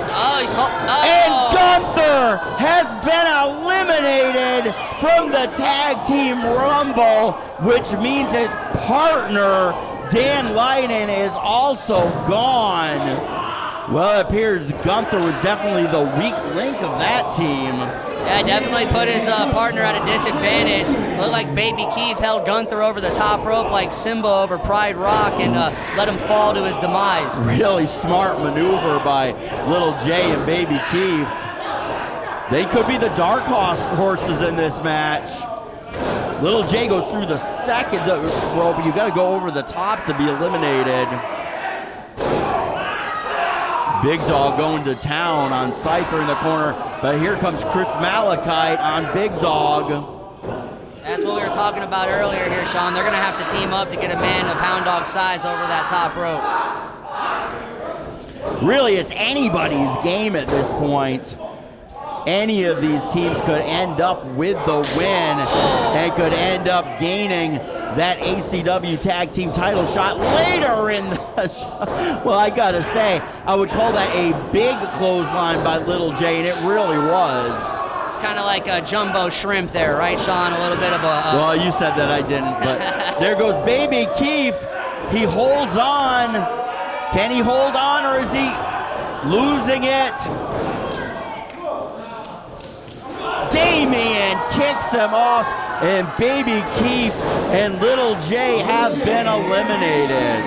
And Gunther has been eliminated from the Tag Team Rumble, which means his partner, Dan Leiden, is also gone. Well, it appears Gunther was definitely the weak link of that team. Yeah, definitely put his partner at a disadvantage. Looked like Baby Keith held Gunther over the top rope like Simba over Pride Rock and let him fall to his demise. Really smart maneuver by Little J and Baby Keith. They could be the dark horses in this match. Little J goes through the second rope. You got to go over the top to be eliminated. Big Dog going to town on Cypher in the corner, but here comes Chris Malachite on Big Dog. That's what we were talking about earlier here, Sean. They're going to have to team up to get a man of Hound Dog's size over that top rope. Really, it's anybody's game at this point. Any of these teams could end up with the win and could end up gaining that ACW Tag Team title shot later in the show. Well, I gotta say, I would call that a big clothesline by Little J, and it really was. It's kind of like a jumbo shrimp there, right, Sean? A little bit of a... Well, you said that, I didn't, but there goes Baby Keith. He holds on. Can he hold on, or is he losing it? Damien kicks him off, and Baby Keith and Little J have been eliminated.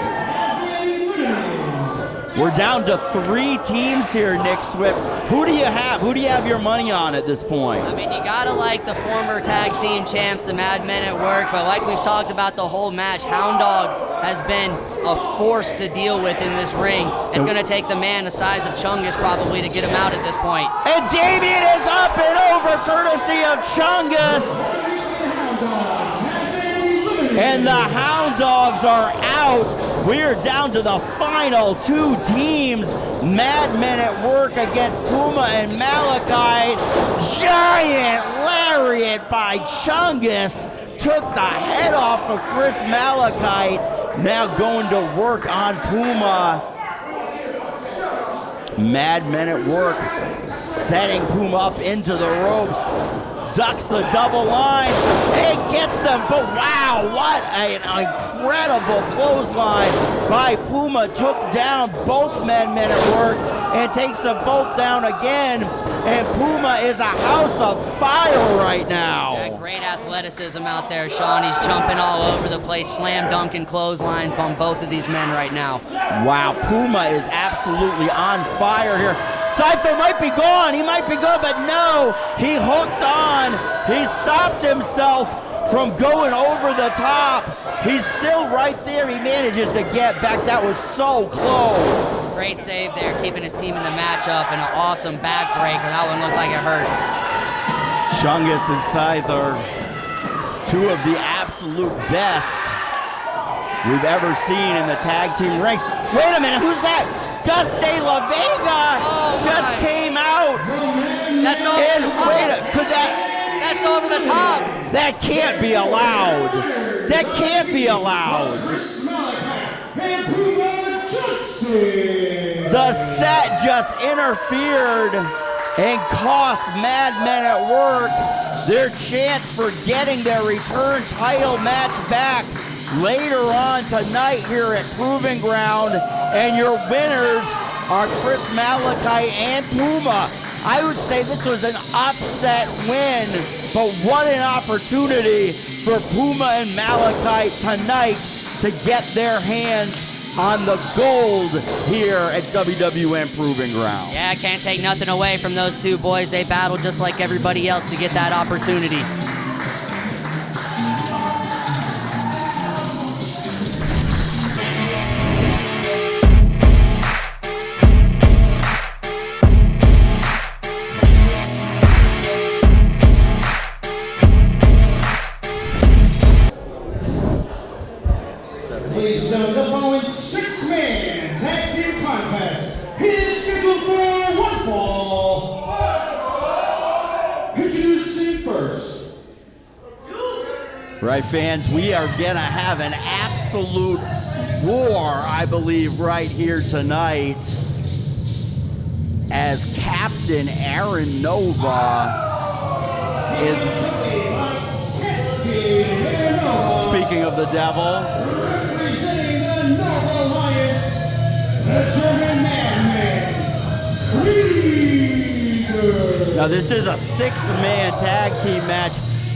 We're down to 3 teams here, Nick Swift. Who do you have? Who do you have your money on at this point? I mean, you gotta like the former tag team champs, the Mad Men at Work, but like we've talked about the whole match, Hound Dog has been a force to deal with in this ring. It's gonna take the man the size of Chungus probably to get him out at this point. And Damien is up and over courtesy of Chungus. And the Hound Dogs are out. We're down to the final 2 teams. Mad Men at Work against Puma and Malachite. Giant lariat by Chungus. Took the head off of Chris Malachite. Now going to work on Puma. Mad Men at Work setting Puma up into the ropes. Ducks the double line and gets them, but wow, what an incredible clothesline by Puma. Took down both Men at Work and takes them both down again, and Puma is a house of fire right now. Yeah, great athleticism out there, Sean. He's jumping all over the place, slam dunking clotheslines on both of these men right now. Wow, Puma is absolutely on fire here. Scyther might be gone, he might be good, but no, he hooked on. He stopped himself from going over the top. He's still right there. He manages to get back. That was so close. Great save there, keeping his team in the matchup, and an awesome backbreaker. That one looked like it hurt. Chungus and Scyther, 2 of the absolute best we've ever seen in the tag team ranks. Wait a minute, who's that? Gus De La Vega just came out. That's over the top. That's over the top. That can't be allowed. That can't be allowed. The set just interfered and cost Mad Men at Work their chance for getting their return title match back later on tonight here at Proving Ground. And your winners are Chris Malachite and Puma. I would say this was an upset win, but what an opportunity for Puma and Malachite tonight to get their hands on the gold here at WWN Proving Ground. Yeah, can't take nothing away from those 2 boys. They battled just like everybody else to get that opportunity. Ladies and gentlemen, the following 6-man tag team contest is scheduled for one fall. Introducing first. Right, fans, we are gonna have an absolute war, I believe, right here tonight as Captain Aaron Nova is, speaking of the devil, representing the Nova Alliance, the German Man, Krieger. now this is a 6-man tag team match,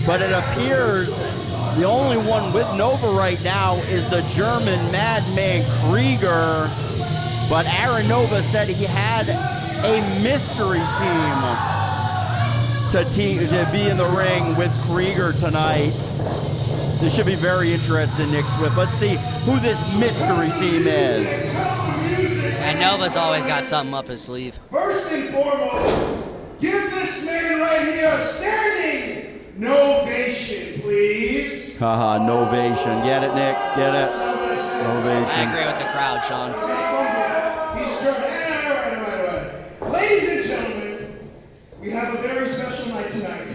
but it appears the only one with Nova right now is the German Madman Krieger. But Aaron Nova said he had a mystery team to be in the ring with Krieger tonight. This should be very interesting, Nick Swift. Let's see who this mystery team is. And Nova's always got something up his sleeve. First and foremost, give this man right here a standing novation, please. Haha, novation. Get it, Nick? Get it? I Novation. agree with the crowd, Sean. He's Right. Ladies and gentlemen, we have a very special night tonight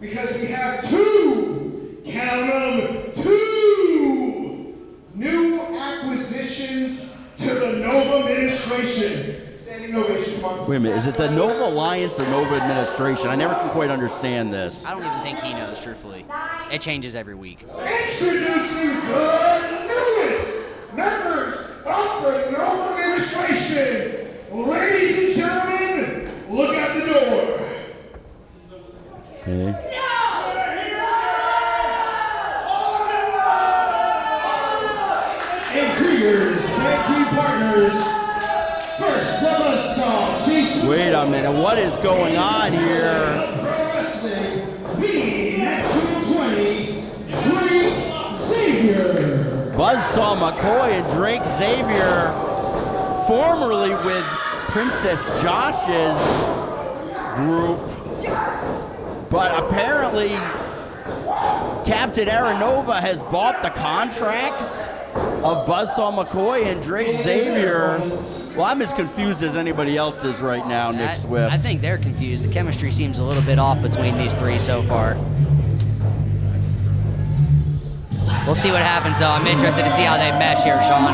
because we have 2, count them, 2 new acquisitions to the Nova administration. Standing ovation, come on. Wait a minute, is it the Nova Alliance or Nova Administration? I never can quite understand this. I don't even think he knows, truthfully. It changes every week. Introducing the newest members of the Nova administration. Ladies and gentlemen, look out the door. Okay. And Krieger's tag team partners, First, the buzzsaw, Chase. Wait a minute, what is going on here? Pro Wrestling, the Natural 20, Drake Xavier. Buzzsaw McCoy and Drake Xavier, formerly with Princess Josh's group, but apparently Captain Aranova has bought the contracts of Buzzsaw McCoy and Drake Xavier. Well, I'm as confused as anybody else is right now, Nick Swift. I think they're confused. The chemistry seems a little bit off between these three so far. We'll see what happens, though. I'm interested to see how they mesh here, Sean.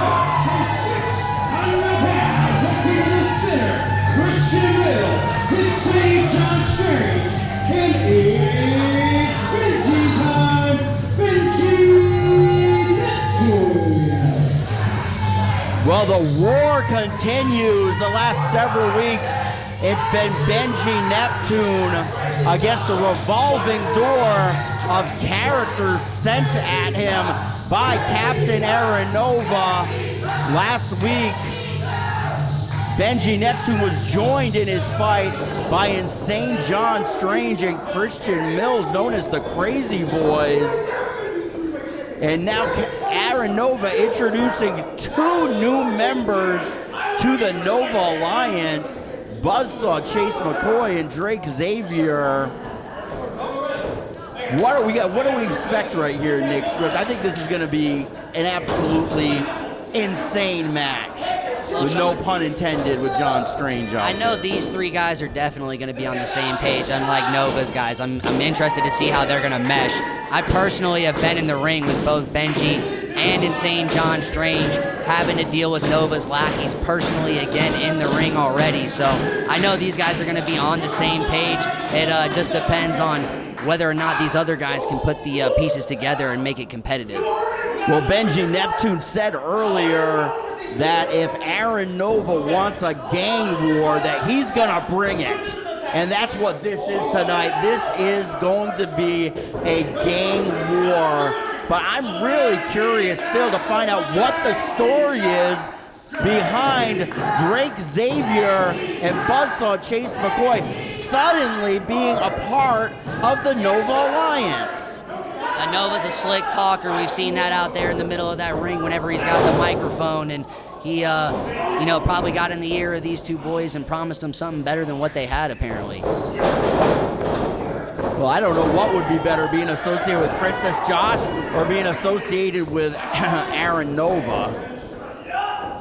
Well, the war continues. The last several weeks, it's been Benji Neptune against the revolving door of characters sent at him by Captain Aranova. Last week, Benji Neptune was joined in his fight by Insane John Strange and Christian Mills, known as the Crazy Boys. And now Aranova introducing two new members to the Nova Alliance, Buzzsaw Chase McCoy and Drake Xavier. What do we expect right here, Nick Swift? I think this is going to be an absolutely insane match. With no pun intended with John Strange on. I know these three guys are definitely going to be on the same page, unlike Nova's guys. I'm interested to see how they're going to mesh. I personally have been in the ring with both Benji and Insane John Strange, having to deal with Nova's lackeys personally again in the ring already. So I know these guys are going to be on the same page. It just depends on whether or not these other guys can put the pieces together and make it competitive. Well, Benji Neptune said earlier that if Aranova wants a gang war, that he's gonna bring it. And that's what this is tonight. This is going to be a gang war. But I'm really curious still to find out what the story is behind Drake Xavier and Buzzsaw Chase McCoy suddenly being a part of the Nova Alliance. Nova's a slick talker. We've seen that out there in the middle of that ring whenever he's got the microphone, and he, probably got in the ear of these two boys and promised them something better than what they had, apparently. Well, I don't know what would be better, being associated with Princess Josh or being associated with Aranova.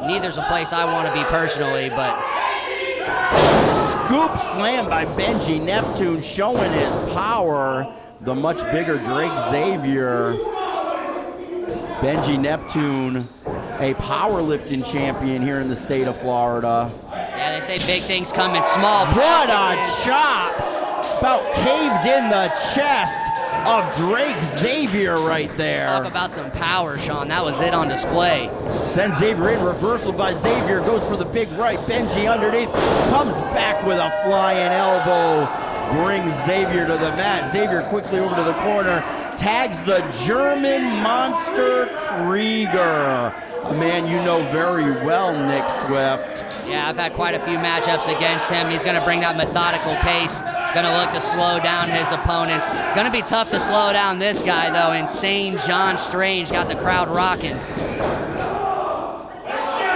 Neither's a place I want to be personally, but... Scoop slam by Benji Neptune, showing his power. The much bigger Drake Xavier. Benji Neptune, a powerlifting champion here in the state of Florida. Yeah, they say big things come in small. What a chop! About caved in the chest of Drake Xavier right there. Talk about some power, Sean. That was it on display. Sends Xavier in, reversal by Xavier, goes for the big right. Benji underneath, comes back with a flying elbow. Brings Xavier to the mat. Xavier quickly over to the corner. Tags the German monster Krieger. A man you know very well, Nick Swift. Yeah, I've had quite a few matchups against him. He's going to bring that methodical pace. Going to look to slow down his opponents. Going to be tough to slow down this guy, though. Insane John Strange got the crowd rocking.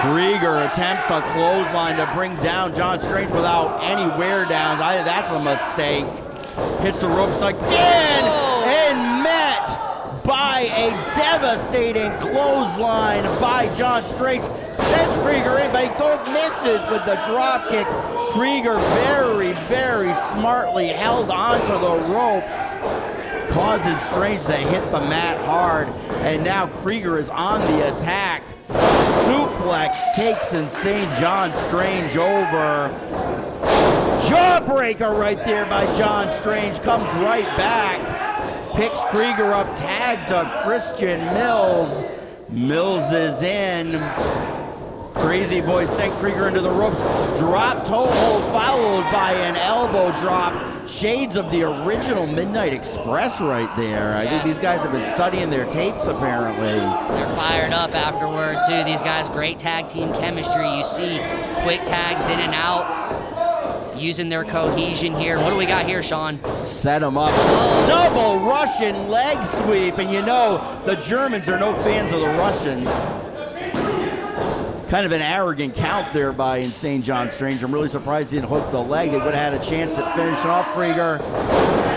Krieger attempts a clothesline to bring down John Strange without any wear downs. That's a mistake. Hits the ropes again and met by a devastating clothesline by John Strange. Sends Krieger in, but he misses with the drop kick. Krieger very, very smartly held onto the ropes, causing Strange to hit the mat hard. And now Krieger is on the attack. Suplex takes Insane John Strange over. Jawbreaker right there by John Strange. Comes right back. Picks Krieger up. Tag to Christian Mills. Mills is in. Crazy Boy sent Krieger into the ropes. Drop toe hold followed by an elbow drop shades of the original Midnight Express right there. I think these guys have been studying their tapes apparently. They're fired up afterward too. These guys, great tag team chemistry. You see quick tags in and out, using their cohesion here. What do we got here, Sean? Set them up. Double Russian leg sweep, and you know the Germans are no fans of the Russians. Kind of an arrogant count there by Insane John Strange. I'm really surprised he didn't hook the leg. They would have had a chance at finishing off Krieger.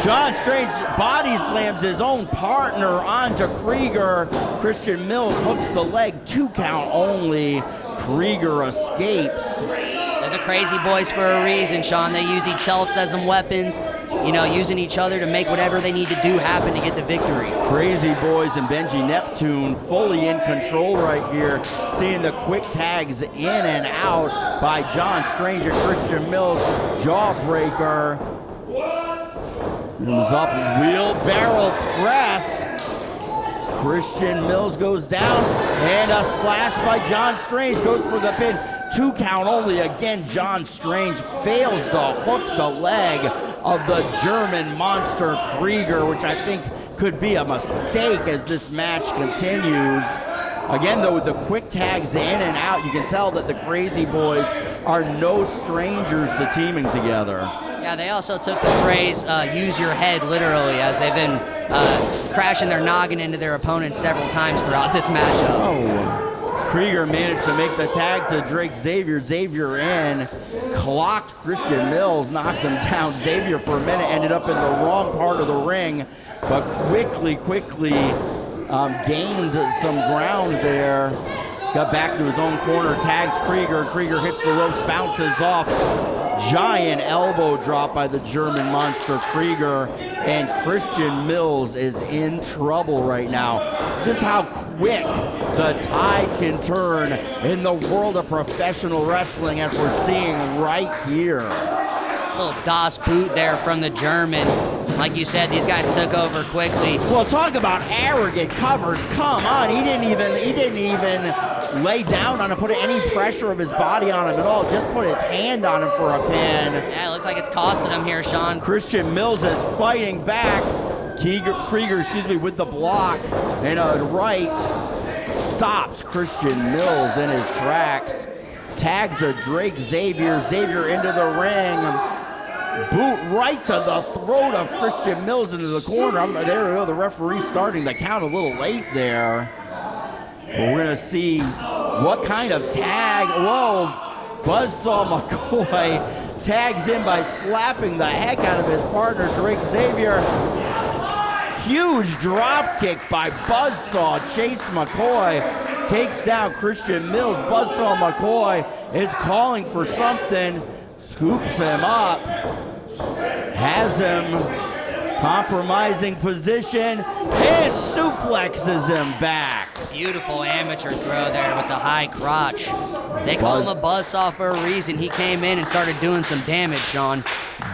John Strange body slams his own partner onto Krieger. Christian Mills hooks the leg, 2 count only. Krieger escapes. They're the crazy boys for a reason, Sean. They use each other as some weapons, you know, using each other to make whatever they need to do happen to get the victory. Crazy Boys and Benji Neptune fully in control right here, seeing the quick tags in and out by John Strange and Christian Mills. Jawbreaker. Moves up, wheelbarrow press. Christian Mills goes down, and a splash by John Strange goes for the pin. 2 count only. Again, John Strange fails to hook the leg of the German monster Krieger, which I think could be a mistake as this match continues. Again, though, with the quick tags in and out, you can tell that the Crazy Boys are no strangers to teaming together. Yeah, they also took the phrase, use your head, literally, as they've been crashing their noggin into their opponents several times throughout this matchup. Oh. Krieger managed to make the tag to Drake Xavier. Xavier in, clocked Christian Mills, knocked him down. Xavier for a minute ended up in the wrong part of the ring, but quickly gained some ground there. Got back to his own corner, tags Krieger. Krieger hits the ropes, bounces off. Giant elbow drop by the German monster Krieger, and Christian Mills is in trouble right now. Just how quick the tide can turn in the world of professional wrestling, as we're seeing right here. Little Das Boot there from the German. Like you said, these guys took over quickly. Well, talk about arrogant covers. Come on, he didn't even lay down on him, put any pressure of his body on him at all. Just put his hand on him for a pin. Yeah, it looks like it's costing him here, Sean. Christian Mills is fighting back. Krieger, with the block, and a right stops Christian Mills in his tracks. Tag to Drake Xavier. Xavier into the ring. Boot right to the throat of Christian Mills into the corner. There we go, the referee starting the count a little late there. But we're gonna see what kind of tag. Whoa, Buzzsaw McCoy tags in by slapping the heck out of his partner, Drake Xavier. Huge drop kick by Buzzsaw. Chase McCoy takes down Christian Mills. Buzzsaw McCoy is calling for something. Scoops him up, has him compromising position, and suplexes him back. Beautiful amateur throw there with the high crotch. They call him a buzzsaw for a reason. He came in and started doing some damage, Sean.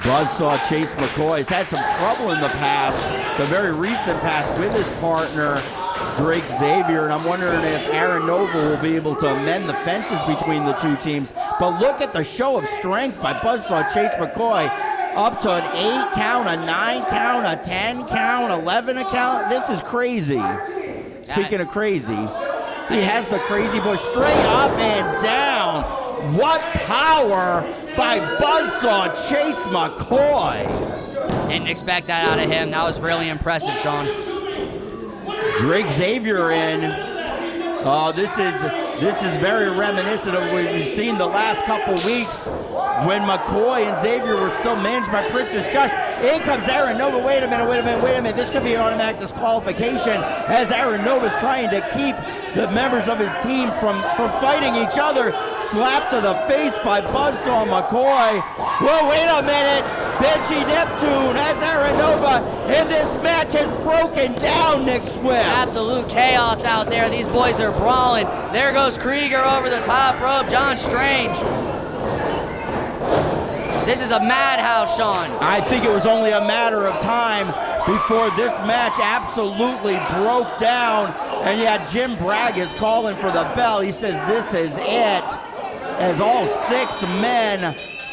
Buzzsaw Chase McCoy has had some trouble in the past, the very recent past, with his partner, Drake Xavier, and I'm wondering if Aaron Nova will be able to amend the fences between the two teams. But look at the show of strength by Buzzsaw Chase McCoy. Up to an 8 count, a 9 count, a 10 count, 11 count. This is crazy. Speaking of crazy, he has the Crazy Boy straight up and down. What power by Buzzsaw Chase McCoy. Didn't expect that out of him. That was really impressive, Sean. Drake Xavier in. This is very reminiscent of what we've seen the last couple weeks when McCoy and Xavier were still managed by Princess Josh. In comes Aaron Nova. Wait a minute. This could be an automatic disqualification as Aaron Nova's trying to keep the members of his team from fighting each other. Slap to the face by Buzzsaw McCoy. Whoa, wait a minute. Benji Neptune has Aaron Nova, and this match has broken down, Nick Swift. Absolute chaos out there. These boys are brawling. There goes Krieger over the top rope. John Strange. This is a madhouse, Sean. I think it was only a matter of time before this match absolutely broke down. And yeah, Jim Bragg is calling for the bell. He says this is it, as all 6 men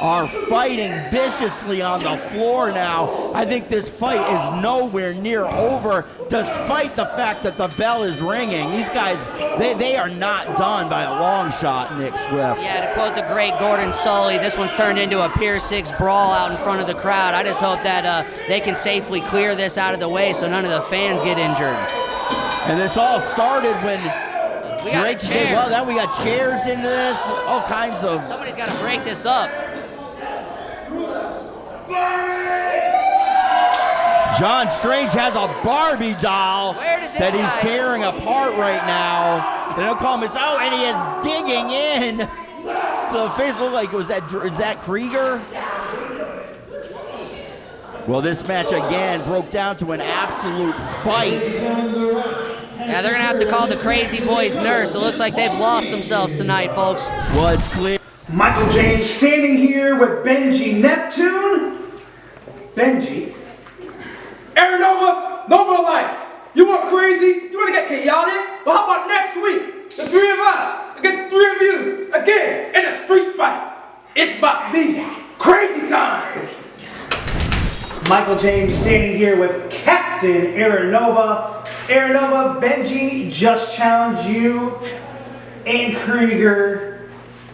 are fighting viciously on the floor now. I think this fight is nowhere near over, despite the fact that the bell is ringing. These guys, they are not done by a long shot, Nick Swift. Yeah, to quote the great Gordon Sully, this one's turned into a Pier 6 brawl out in front of the crowd. I just hope that they can safely clear this out of the way so none of the fans get injured. And this all started when we got Drake said, well, then we got chairs into this, all kinds of... Somebody's got to break this up. John Strange has a Barbie doll that he's tearing apart right now. They don't call him, and he is digging in. The face looked like, is that Krieger? Well, this match again broke down to an absolute fight. Yeah, they're going to have to call the Crazy Boys nurse. It looks like they've lost themselves tonight, folks. Well, it's clear. Michael James standing here with Benji Neptune. Benji. Aaron Nova Alliance. You want crazy? You want to get chaotic? Well, how about next week? The three of us against the three of you again in a street fight. It's about to be crazy time. Michael James standing here with Captain Aaron Nova. Aaron Nova, Benji just challenged you and Krieger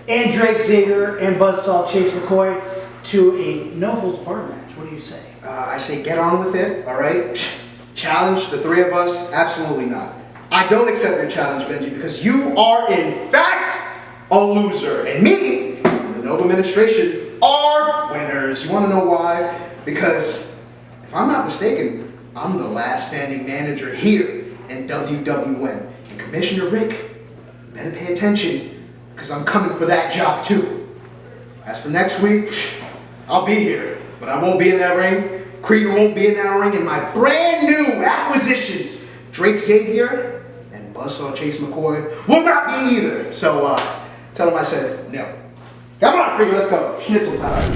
and Drake Zager and Buzzsaw Chase McCoy to a no-holds-barred match. What do you say? I say get on with it, all right? Challenge the three of us? Absolutely not. I don't accept your challenge, Benji, because you are, in fact, a loser. And me and the Nova administration are winners. You want to know why? Because, if I'm not mistaken, I'm the last standing manager here in WWN. And Commissioner Rick, better pay attention, because I'm coming for that job too. As for next week, I'll be here, but I won't be in that ring. Krieger won't be in that ring, and my brand new acquisitions, Drake Xavier and Buzzsaw Chase McCoy, will not be either. So tell him I said no. Come on, Krieger, let's go. Schnitzel time.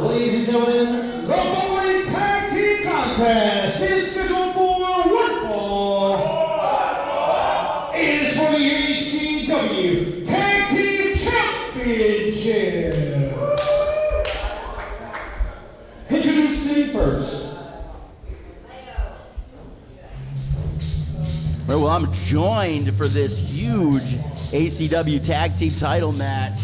Ladies and gentlemen, the following tag team contest is scheduled for one fall. It is for the ACW Tag Team Championships. Introducing first. Well, I'm joined for this huge ACW Tag Team title match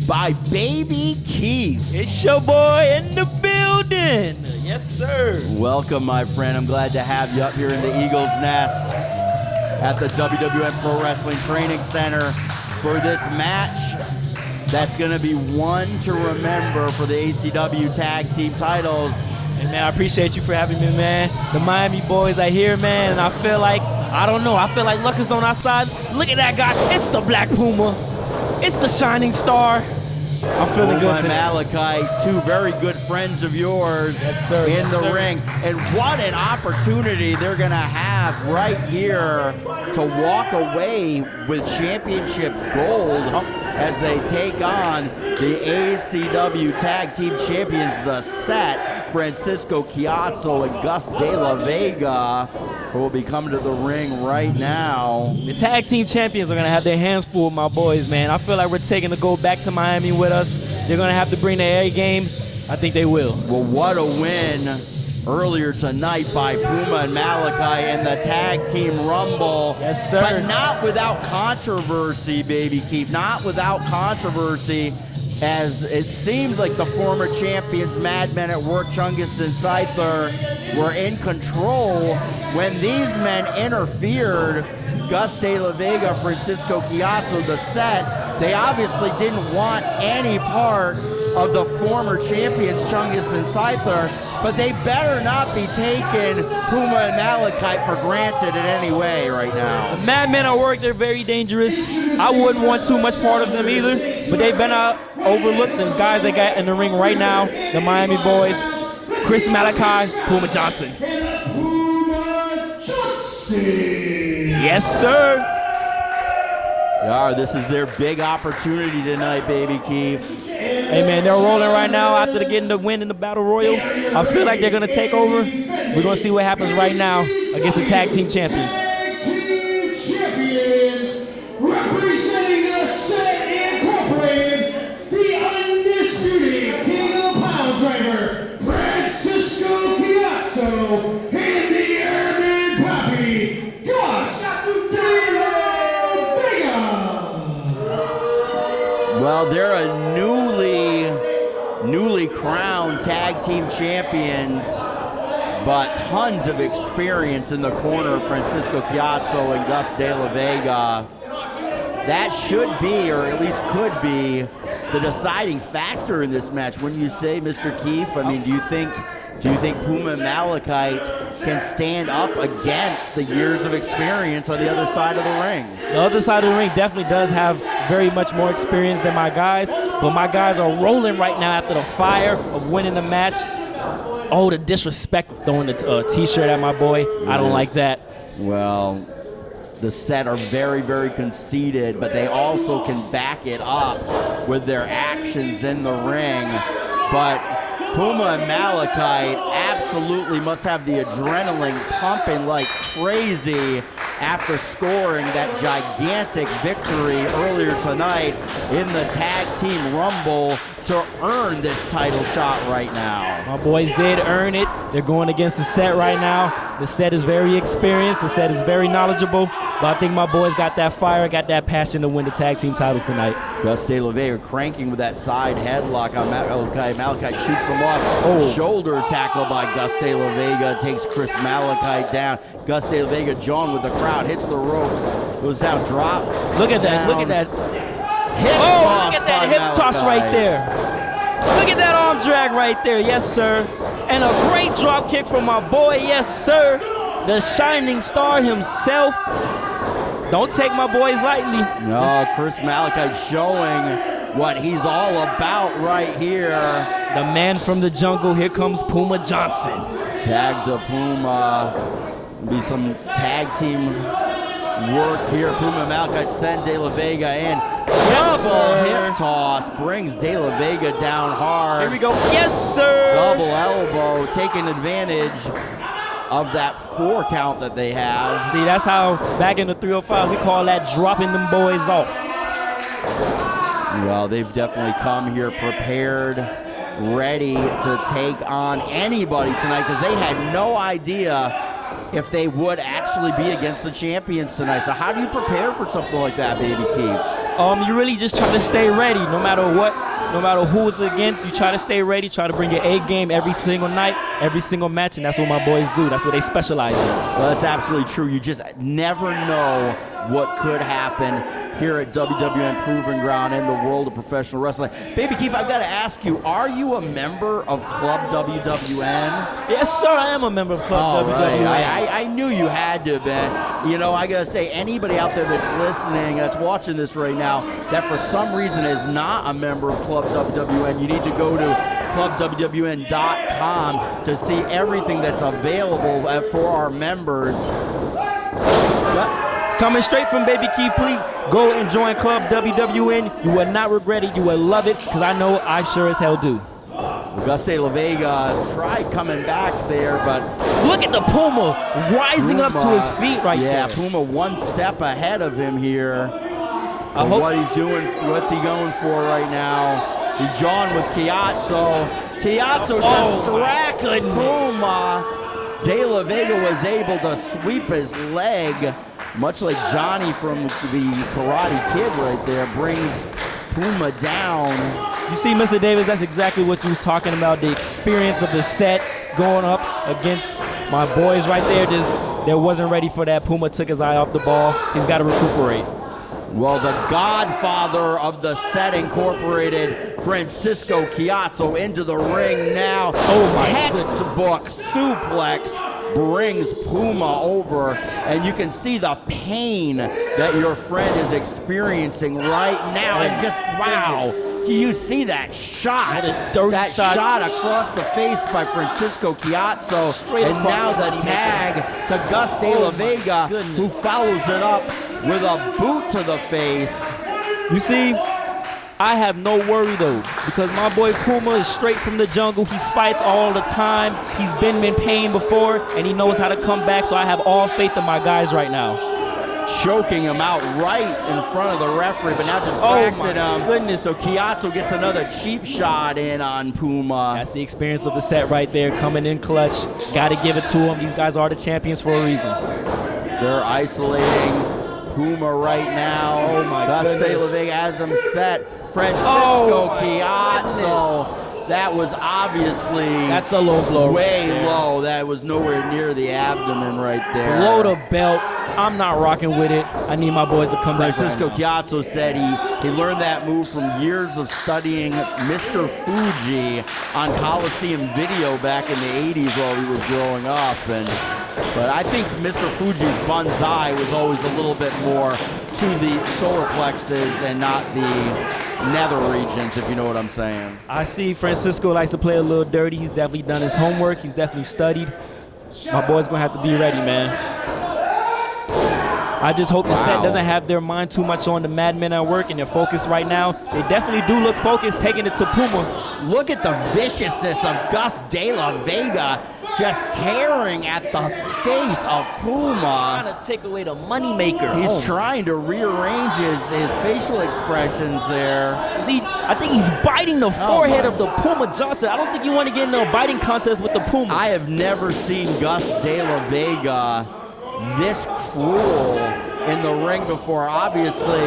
by Baby Keith. It's your boy in the building. Yes, sir. Welcome, my friend. I'm glad to have you up here in the Eagle's Nest at the WWN Pro Wrestling Training Center for this match that's going to be one to remember for the ACW Tag Team titles. And man, I appreciate you for having me, man. The Miami boys are here, man, and I feel like, I don't know, I feel like luck is on our side. Look at that guy. It's the Black Puma. It's the Shining Star. I'm feeling good today. Malachi, two very good friends of yours, yes, sir, in the ring. And what an opportunity they're going to have right here to walk away with championship gold as they take on the ACW Tag Team Champions, the Set, Francisco Chiazzo and Gus De La Vega, who will be coming to the ring right now. The Tag Team Champions are going to have their hands full with my boys, man. I feel like we're taking the gold back to Miami with us. They're going to have to bring their A game. I think they will. Well, what a win earlier tonight by Puma and Malachi in the Tag Team Rumble. Yes, sir. But not without controversy, Baby Keith. Not without controversy, as it seemed like the former champions, Madmen at Work, Chungus and Scyther, were in control when these men interfered. Gus De La Vega, Francisco Chiazzo, the Set, they obviously didn't want any part of the former champions, Chungus and Scyther, but they better not be taking Puma and Malachite for granted in any way right now. The Madmen at Work, they're very dangerous. I wouldn't want too much part of them either, but they better not overlook those guys they got in the ring right now, the Miami boys, Chris Malachi, Puma Johnson. Yes, sir. Yeah, this is their big opportunity tonight, Baby Keith. Hey, man, they're rolling right now after getting the win in the Battle Royal. I feel like they're going to take over. We're going to see what happens right now against the tag team champions. Tag team champions, representing the Set Incorporated, the undisputed king of the pile driver, Francisco Chiazzo, and the airman puppy, Gus Vega. Well, they're a newly crowned tag team champions, but tons of experience in the corner, Francisco Chiazzo and Gus De La Vega. That should be, or at least could be, the deciding factor in this match. Wouldn't you say, Mr. Keefe? I mean, do you think Puma and Malachite can stand up against the years of experience on the other side of the ring? The other side of the ring definitely does have very much more experience than my guys, but my guys are rolling right now after the fire of winning the match. Oh, the disrespect throwing the t-shirt at my boy. I don't like that. Well, the Set are very, very conceited, but they also can back it up with their actions in the ring. But Puma and Malachite absolutely must have the adrenaline pumping like crazy after scoring that gigantic victory earlier tonight in the Tag Team Rumble to earn this title shot right now. My boys did earn it. They're going against the Set right now. The Set is very experienced. The Set is very knowledgeable. But I think my boys got that fire, got that passion to win the tag team titles tonight. Gus De La Vega cranking with that side headlock on Malachite. Malachite shoots him off. Oh. Shoulder tackle by Gus De La Vega takes Chris Malachite down. Gus De La Vega, John with the crowd, hits the ropes, goes down, drop. Look at that, look at that. Look at that hip toss right there. Look at that arm drag right there, yes sir. And a great drop kick from my boy, yes sir. The shining star himself. Don't take my boys lightly. No, Chris Malachite showing what he's all about right here. The man from the jungle, here comes Puma Johnson. Tag to Puma. Be some tag team work here. Puma and Malachite send De La Vega in. Double hip toss brings De La Vega down hard. Here we go. Yes, sir. Double elbow, taking advantage of that 4 count that they have. See, that's how back in the 305 we call that dropping them boys off. Well, they've definitely come here prepared, ready to take on anybody tonight because they had no idea if they would actually be against the champions tonight. So how do you prepare for something like that, Baby Keith? You really just try to stay ready no matter what, no matter who it's against. You try to stay ready, try to bring your A game every single night, every single match, and that's what my boys do. That's what they specialize in. Well, that's absolutely true. You just never know what could happen here at WWN Proving Ground in the world of professional wrestling. Baby Keith, I've got to ask you, are you a member of Club WWN? Yes, sir, I am a member of Club WWN. Right. I knew you had to have been. You know, I got to say, anybody out there that's listening, that's watching this right now, that for some reason is not a member of Club WWN, you need to go to clubwwn.com to see everything that's available for our members. Coming straight from Baby Keith, please go and join Club WWN. You will not regret it. You will love it, because I know I sure as hell do. Gus De La Vega tried coming back there, but look at the Puma rising up to his feet right there. Yeah, Puma 1 step ahead of him here. I hope what he's doing, what's he going for right now? He's John with Chiazzo. Chiazzo distracts Puma. De La Vega was able to sweep his leg, much like Johnny from the Karate Kid right there, brings Puma down. You see, Mr. Davis, that's exactly what you was talking about, the experience of the Set going up against my boys right there. They wasn't ready for that. Puma took his eye off the ball. He's got to recuperate. Well, the godfather of the Set Incorporated, Francisco Chiazzo, into the ring now. Oh my Textbook suplex brings Puma over, and you can see the pain that your friend is experiencing right now. And just, wow, do you see that shot? That shot across the face by Francisco Chiazzo. And now the tag to Gus De La Vega, who follows it up with a boot to the face. You see, I have no worry though, because my boy Puma is straight from the jungle. He fights all the time. He's been in pain before, and he knows how to come back, so I have all faith in my guys right now. Choking him out right in front of the referee, but now distracted him. Goodness. So Kiatso gets another cheap shot in on Puma. That's the experience of the set right there, coming in clutch. Got to give it to him. These guys are the champions for a reason. They're isolating Puma right now. Oh my goodness. goodness. La Vega has him set. Francisco Kiatso. That was obviously that's a low blow. Way right low. That was nowhere near the abdomen right there. Below the belt. I'm not rocking with it. I need my boys to come back. Francisco Kiatso said he learned that move from years of studying Mr. Fuji on Coliseum video back in the 80s while he was growing up. But I think Mr. Fuji's banzai was always a little bit more to the solar plexus and not the nether regions, if you know what I'm saying. I see Francisco likes to play a little dirty. He's definitely done his homework. He's definitely studied. My boy's going to have to be ready, man. I just hope the set doesn't have their mind too much on the madmen at work and they're focused right now. They definitely do look focused, taking it to Puma. Look at the viciousness of Gus De La Vega just tearing at the face of Puma. Trying to take away the moneymaker. He's trying to rearrange his facial expressions there. I think he's biting the forehead of the Puma Johnson. I don't think you want to get in a biting contest with the Puma. I have never seen Gus De La Vega this cruel in the ring before. Obviously,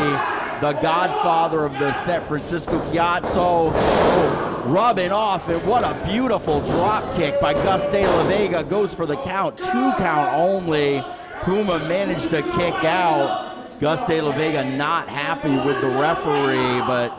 the godfather of the set, Francisco Kiatso, rubbing off, and what a beautiful drop kick by Gus De La Vega. Goes for the count, 2 count only. Puma managed to kick out. Gus De La Vega not happy with the referee, but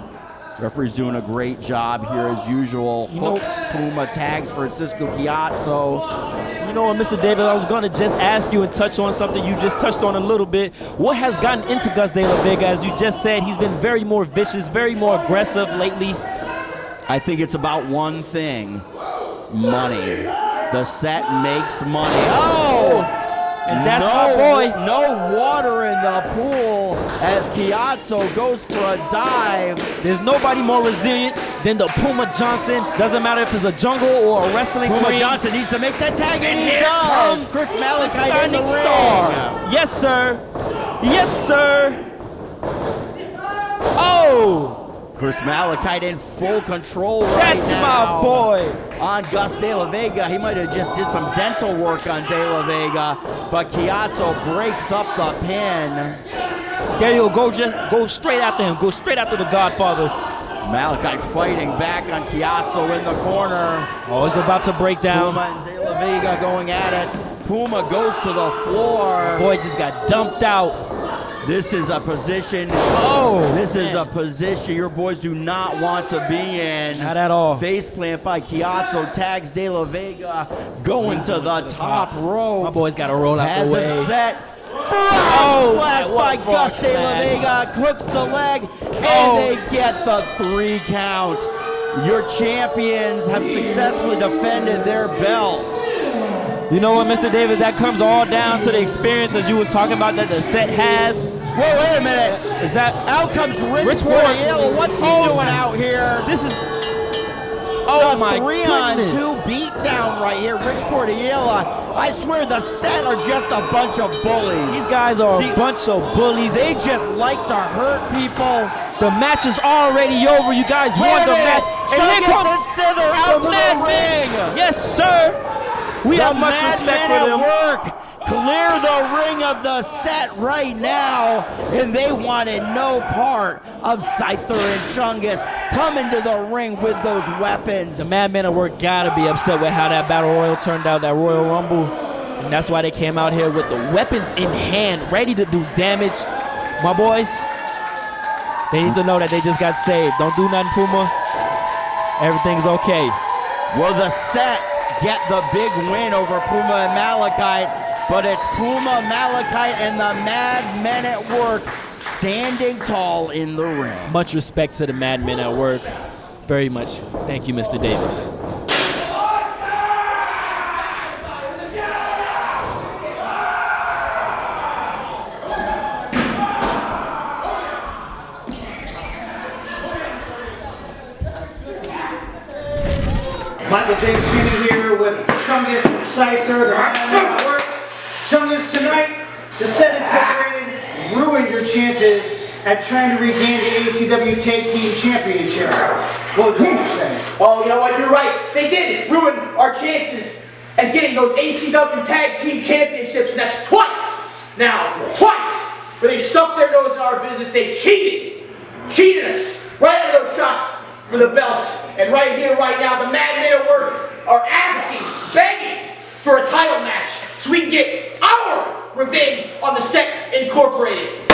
referee's doing a great job here as usual. Hooks Puma, tags Francisco Kiatso. You know what, Mr. Davis, I was going to just ask you and touch on something you just touched on a little bit. What has gotten into Gus De La Vega? As you just said, he's been very more vicious, very more aggressive lately. I think it's about one thing: money. The set makes money. Oh! And that's my boy. No water in the pool as Kiatso goes for a dive. There's nobody more resilient than the Puma Johnson. Doesn't matter if it's a jungle or a wrestling Puma ring. Johnson needs to make that tag, and he here does. comes Chris the Malachite in the shining star. ring. Yes, sir. Yes, sir. Oh! Chris Malachite in full control right That's now. my boy. On Gus De La Vega. He might have just did some dental work on De La Vega, but Kiatso breaks up the pin. There you go. Go straight after him. Go straight after the Godfather. Malachite fighting back on Kiatso in the corner. Oh, it's about to break down. Puma and De La Vega going at it. Puma goes to the floor. Boy just got dumped out. This is a position. This is a position your boys do not want to be in. Not at all. Face plant by Kiatso, tags De La Vega, going to the top rope. My boy's got to roll out the way. Has it set. Splash by Gus De La Vega, hooks the leg, and they get the 3 count. Your champions have successfully defended their belt. You know what, Mr. Davis? That comes all down to the experience, as you was talking about, that the set has. Whoa, wait a minute. Is that out comes Rich Ayala? What's he doing out here? This is my 3-on-2 beatdown right here. Rich Ayala. I swear the set are just a bunch of bullies. These guys are a bunch of bullies. They just like to hurt people. The match is already over. You guys won the match. And here comes Sither out to the ring. Yes, sir. We have much respect for them. Clear the ring of the set right now, and they wanted no part of Scyther and Chungus coming to the ring with those weapons. The Madmen at Work gotta be upset with how that Battle Royal turned out, that Royal Rumble. And that's why they came out here with the weapons in hand, ready to do damage. My boys, they need to know that they just got saved. Don't do nothing, Puma. Everything's okay. Will the set get the big win over Puma and Malachite? But it's Puma, Malachite, and the Madmen at Work standing tall in the ring. Much respect to the Madmen at Work. Very much. Thank you, Mr. Davis. Michael James standing here with Chungus and Scyther, the man work. Chungus, tonight, the set Incorporated ruined your chances at trying to regain the ACW Tag Team Championship. What would you say? Oh, you know what? You're right. They did ruin our chances at getting those ACW Tag Team Championships, and that's twice. Now, twice, where they stuck their nose in our business. They cheated us right out of those shots for the belts. And right here, right now, the madmen at work are asking, begging for a title match so we can get our revenge on the Set Incorporated.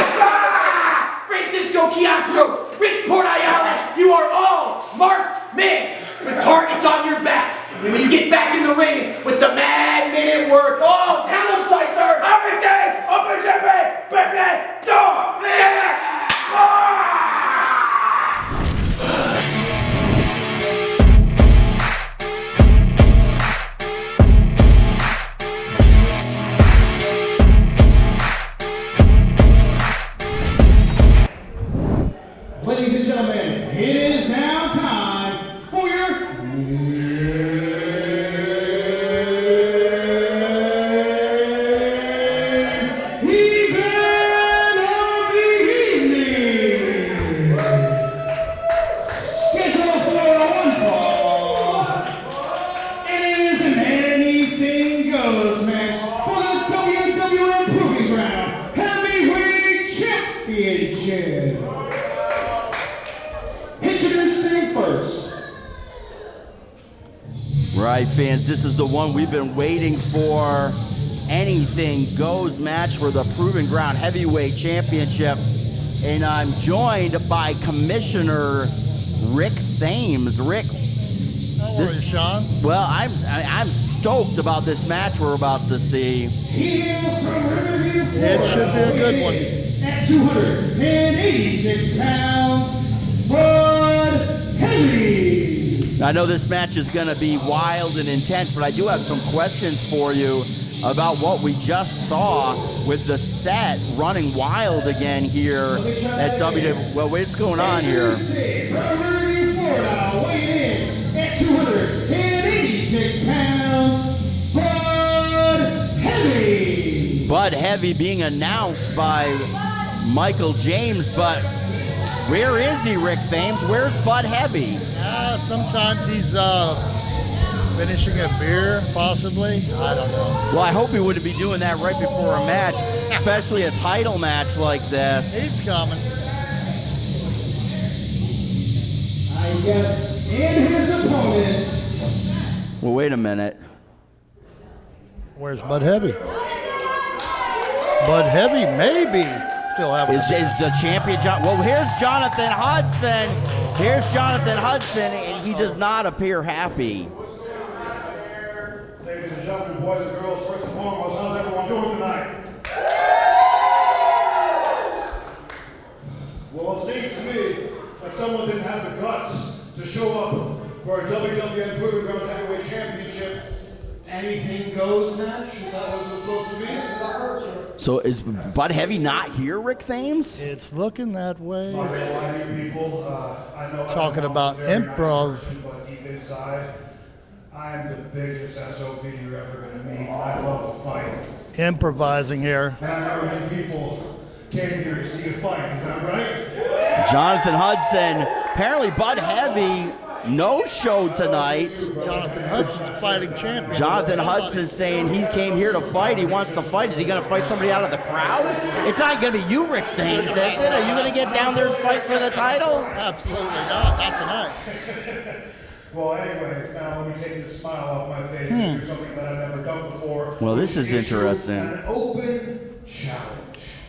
Francisco Chiazzo, Bridgeport, Ayala, you are all marked men with targets on your back. And when you get back in the ring with the madmen at work, oh, tell them, Scyther! Everything, open the baby, door, Ladies and gentlemen, it is now time for your Right, fans, this is the one we've been waiting for. Anything goes match for the Proving Ground Heavyweight Championship. And I'm joined by Commissioner Rick Thames. Rick, how are you, Sean? Well, I'm stoked about this match we're about to see. It should be a good one. At 286 pounds, Bud Heavy. I know this match is going to be wild and intense, but I do have some questions for you about what we just saw with the Set running wild again here at WWN. Well, what's going on here? Weighing in at 286 pounds, Bud Heavy. Bud Heavy being announced by Michael James, but where is he, Rick Thames? Where's Bud Heavy? Sometimes he's finishing a beer, possibly. I don't know. Well, I hope he wouldn't be doing that right before a match, especially a title match like this. He's coming. I guess in his opponent. Well, wait a minute. Where's Bud Heavy? Bud Heavy, maybe. Still having is the champion well, here's Jonathan Hudson. Here's Jonathan Hudson, and he does not appear happy. Ladies and gentlemen, boys and girls, first and foremost, how's everyone doing tonight? Well, it seems to me like someone didn't have the guts to show up for a WWN Proving Ground Heavyweight Championship. Anything goes match? Is that what it's supposed to be? So is Bud Heavy not here, Rick Thames? It's looking that way. I know talking about improv. But deep inside, I'm the biggest SOB you're ever going to meet. I love to fight. Improvising here. Not how many people came here to see a fight. Is that right? Jonathan Hudson. Apparently Bud Heavy no-show tonight. Jonathan Hudson's fighting champion. Jonathan Hudson saying he came here to fight. He wants to fight. Is he going to fight somebody out of the crowd? It's not going to be you, Rick Thames, is it? Are you going to get down there and fight for the title? Absolutely not. Not tonight. Well, anyways, now let me take this smile off my face and do something that I've never done before. Well, this is interesting. An open challenge.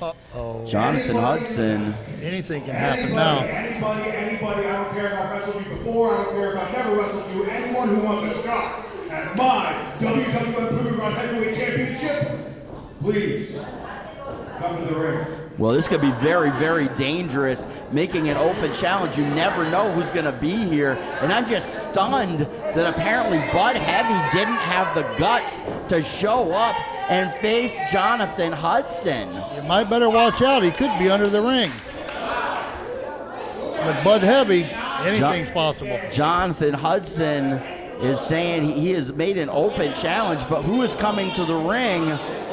Uh-oh. Jonathan Hudson. Anything can happen now. Anybody, I don't care if I've wrestled you before, I don't care if I've never wrestled you, anyone who wants a shot at my WWN Proving Ground Heavyweight Championship, please come to the ring. Well, this could be very, very dangerous, making an open challenge. You never know who's going to be here. And I'm just stunned that apparently Bud Heavy didn't have the guts to show up and face Jonathan Hudson. You might better watch out. He could be under the ring. With Bud Heavy, anything's possible. Jonathan Hudson is saying he has made an open challenge, but who is coming to the ring?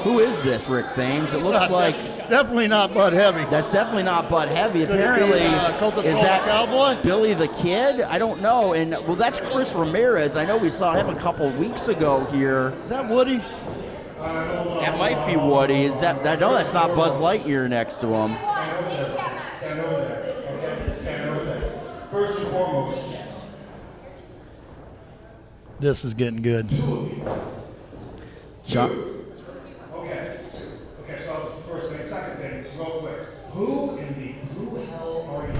Who is this, Rick Thames? It looks like... Definitely not Bud Heavy. That's definitely not Bud Heavy. Could Apparently, it be, Coca-Cola is that Cowboy? Billy the Kid? I don't know. And, well, that's Chris Ramirez. I know we saw him a couple weeks ago here. Is that Woody? That might be Woody. Is that? I know that's not Buzz Lightyear next to him. Stand over there. Okay? Stand over there. First and foremost. This is getting good. John. Okay. Okay, so that's the first thing. Second thing, real quick. Who in the blue hell are you?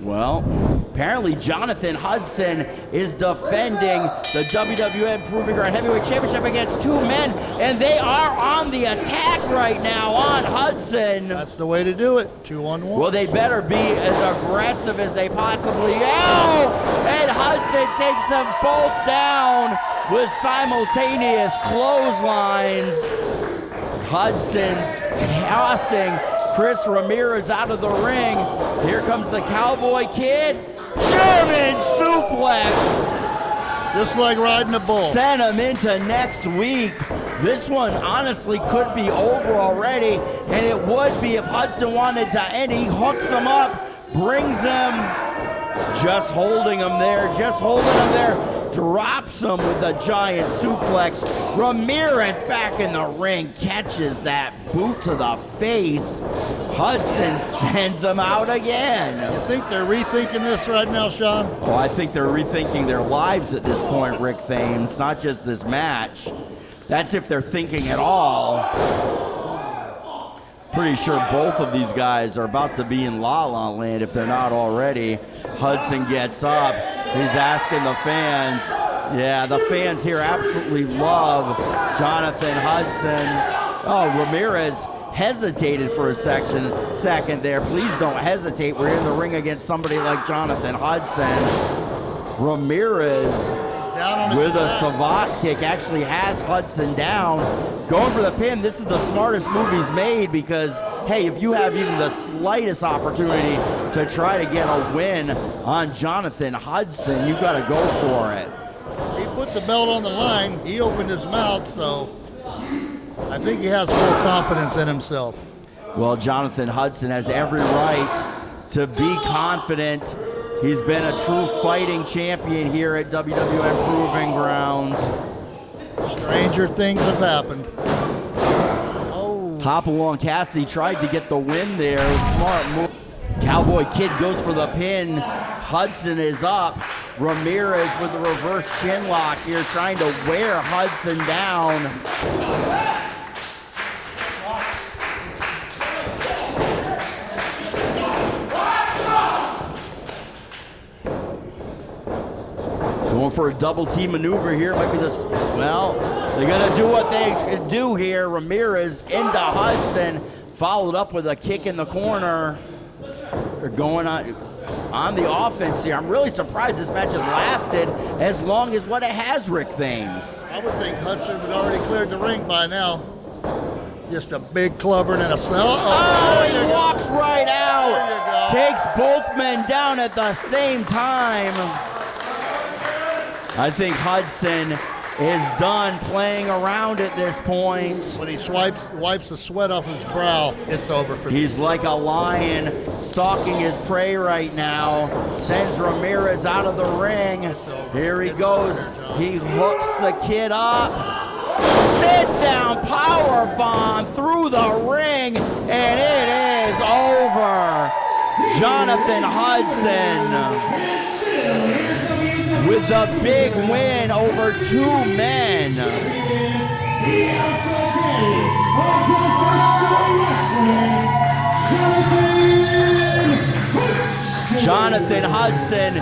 Well, apparently Jonathan Hudson is defending the WWN Proving Ground Heavyweight Championship against two men, and they are on the attack right now on Hudson. That's the way to do it. 2-on-1. Well, they better be as aggressive as they possibly can. And Hudson takes them both down with simultaneous clotheslines. Hudson tossing Chris Ramirez out of the ring. Here comes the Cowboy Kid. German suplex. Just like riding a bull. Sent him into next week. This one honestly could be over already, and it would be if Hudson wanted to end. He hooks him up, brings him, just holding him there, drops him with a giant suplex. Ramirez back in the ring, catches that boot to the face. Hudson sends him out again. You think they're rethinking this right now, Sean? Oh, I think they're rethinking their lives at this point, Rick Thames, not just this match. That's if they're thinking at all. Pretty sure both of these guys are about to be in La La Land if they're not already. Hudson gets up. He's asking the fans. Yeah, the fans here absolutely love Jonathan Hudson. Oh, Ramirez hesitated for a second there. Please don't hesitate. We're in the ring against somebody like Jonathan Hudson. Ramirez with a savate kick actually has Hudson down. Going for the pin. This is the smartest move he's made because, hey, if you have even the slightest opportunity to try to get a win on Jonathan Hudson, you've got to go for it. He put the belt on the line. He opened his mouth, so I think he has full confidence in himself. Well, Jonathan Hudson has every right to be confident. He's been a true fighting champion here at WWN Proving Ground. Stranger things have happened. Hopalong Cassidy tried to get the win there. Smart move. Cowboy Kid goes for the pin. Hudson is up. Ramirez with the reverse chin lock here, trying to wear Hudson down. Going for a double team maneuver here. Might be this. Well, they're going to do what they do here. Ramirez into Hudson, followed up with a kick in the corner. They're going on the offense here. I'm really surprised this match has lasted as long as what it has, Rick Thames. I would think Hudson would already cleared the ring by now. Just a big clubber and a snell. Oh, he walks right out. Takes both men down at the same time. I think Hudson is done playing around at this point. When he wipes the sweat off his brow, it's over for him. He's like a lion stalking his prey right now. Sends Ramirez out of the ring. Here he goes. He hooks the kid up. Sit down power bomb through the ring, and it is over. Jonathan Hudson with the big win over two men. Jonathan Hudson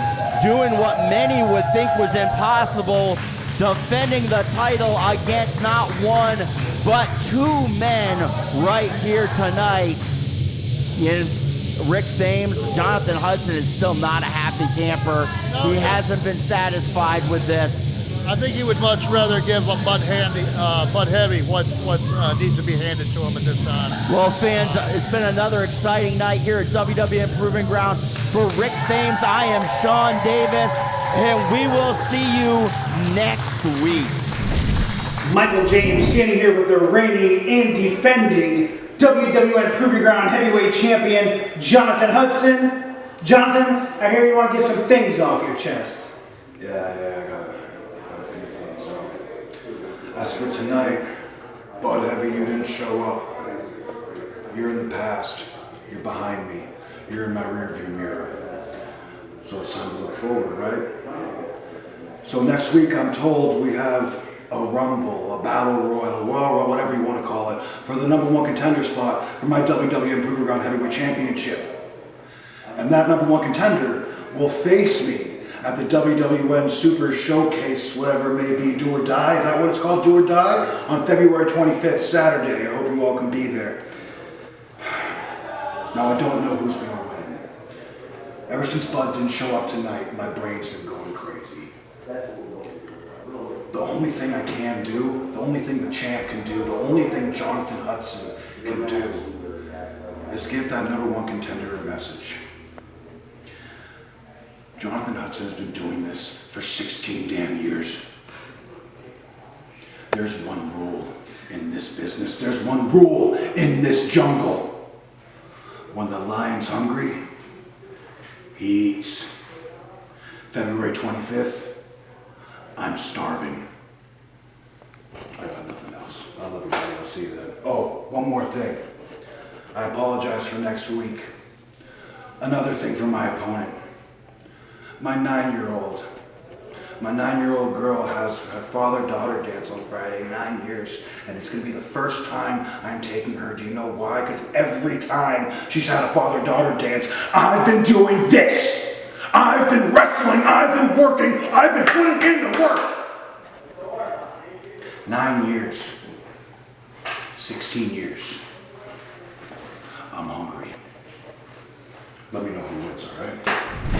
doing what many would think was impossible, defending the title against not one, but two men right here tonight. Rick Thames, Jonathan Hudson is still not a happy camper. He hasn't been satisfied with this. I think he would much rather give a Bud Heavy what needs to be handed to him at this time. Well, fans, it's been another exciting night here at WWN Proving Ground. For Rick Thames, I am Sean Davis. and we will see you next week. Michael James standing here with the reigning and defending WWN Proving Ground heavyweight champion, Jonathan Hudson. Jonathan, I hear you want to get some things off your chest. Yeah, I got a few things. As for tonight, Bud Heavy, you didn't show up. You're in the past. You're behind me. You're in my rearview mirror. So it's time to look forward, right? So next week, I'm told we have a rumble, a battle royal, whatever you want to call it, for the #1 contender spot for my WWN Proving Ground Heavyweight Championship. And that #1 contender will face me at the WWN Super Showcase, whatever it may be, Do or Die. Is that what it's called, Do or Die? On February 25th, Saturday. I hope you all can be there. Now, I don't know who's going to win. Ever since Bud didn't show up tonight, my brain's been going crazy. The only thing I can do, the only thing the champ can do, the only thing Jonathan Hudson can do is give that #1 contender a message. Jonathan Hudson has been doing this for 16 damn years. There's one rule in this business. There's one rule in this jungle. When the lion's hungry, he eats. February 25th, I'm starving. I got nothing else. I love you. I'll see you then. Oh, one more thing. I apologize for next week. Another thing for my opponent. My 9-year-old girl has her father-daughter dance on Friday, 9 years, and it's going to be the first time I'm taking her. Do you know why? Because every time she's had a father-daughter dance, I've been doing this. I've been wrestling, I've been working, I've been putting in the work. 9 years, 16 years. I'm hungry. Let me know who wins, all right?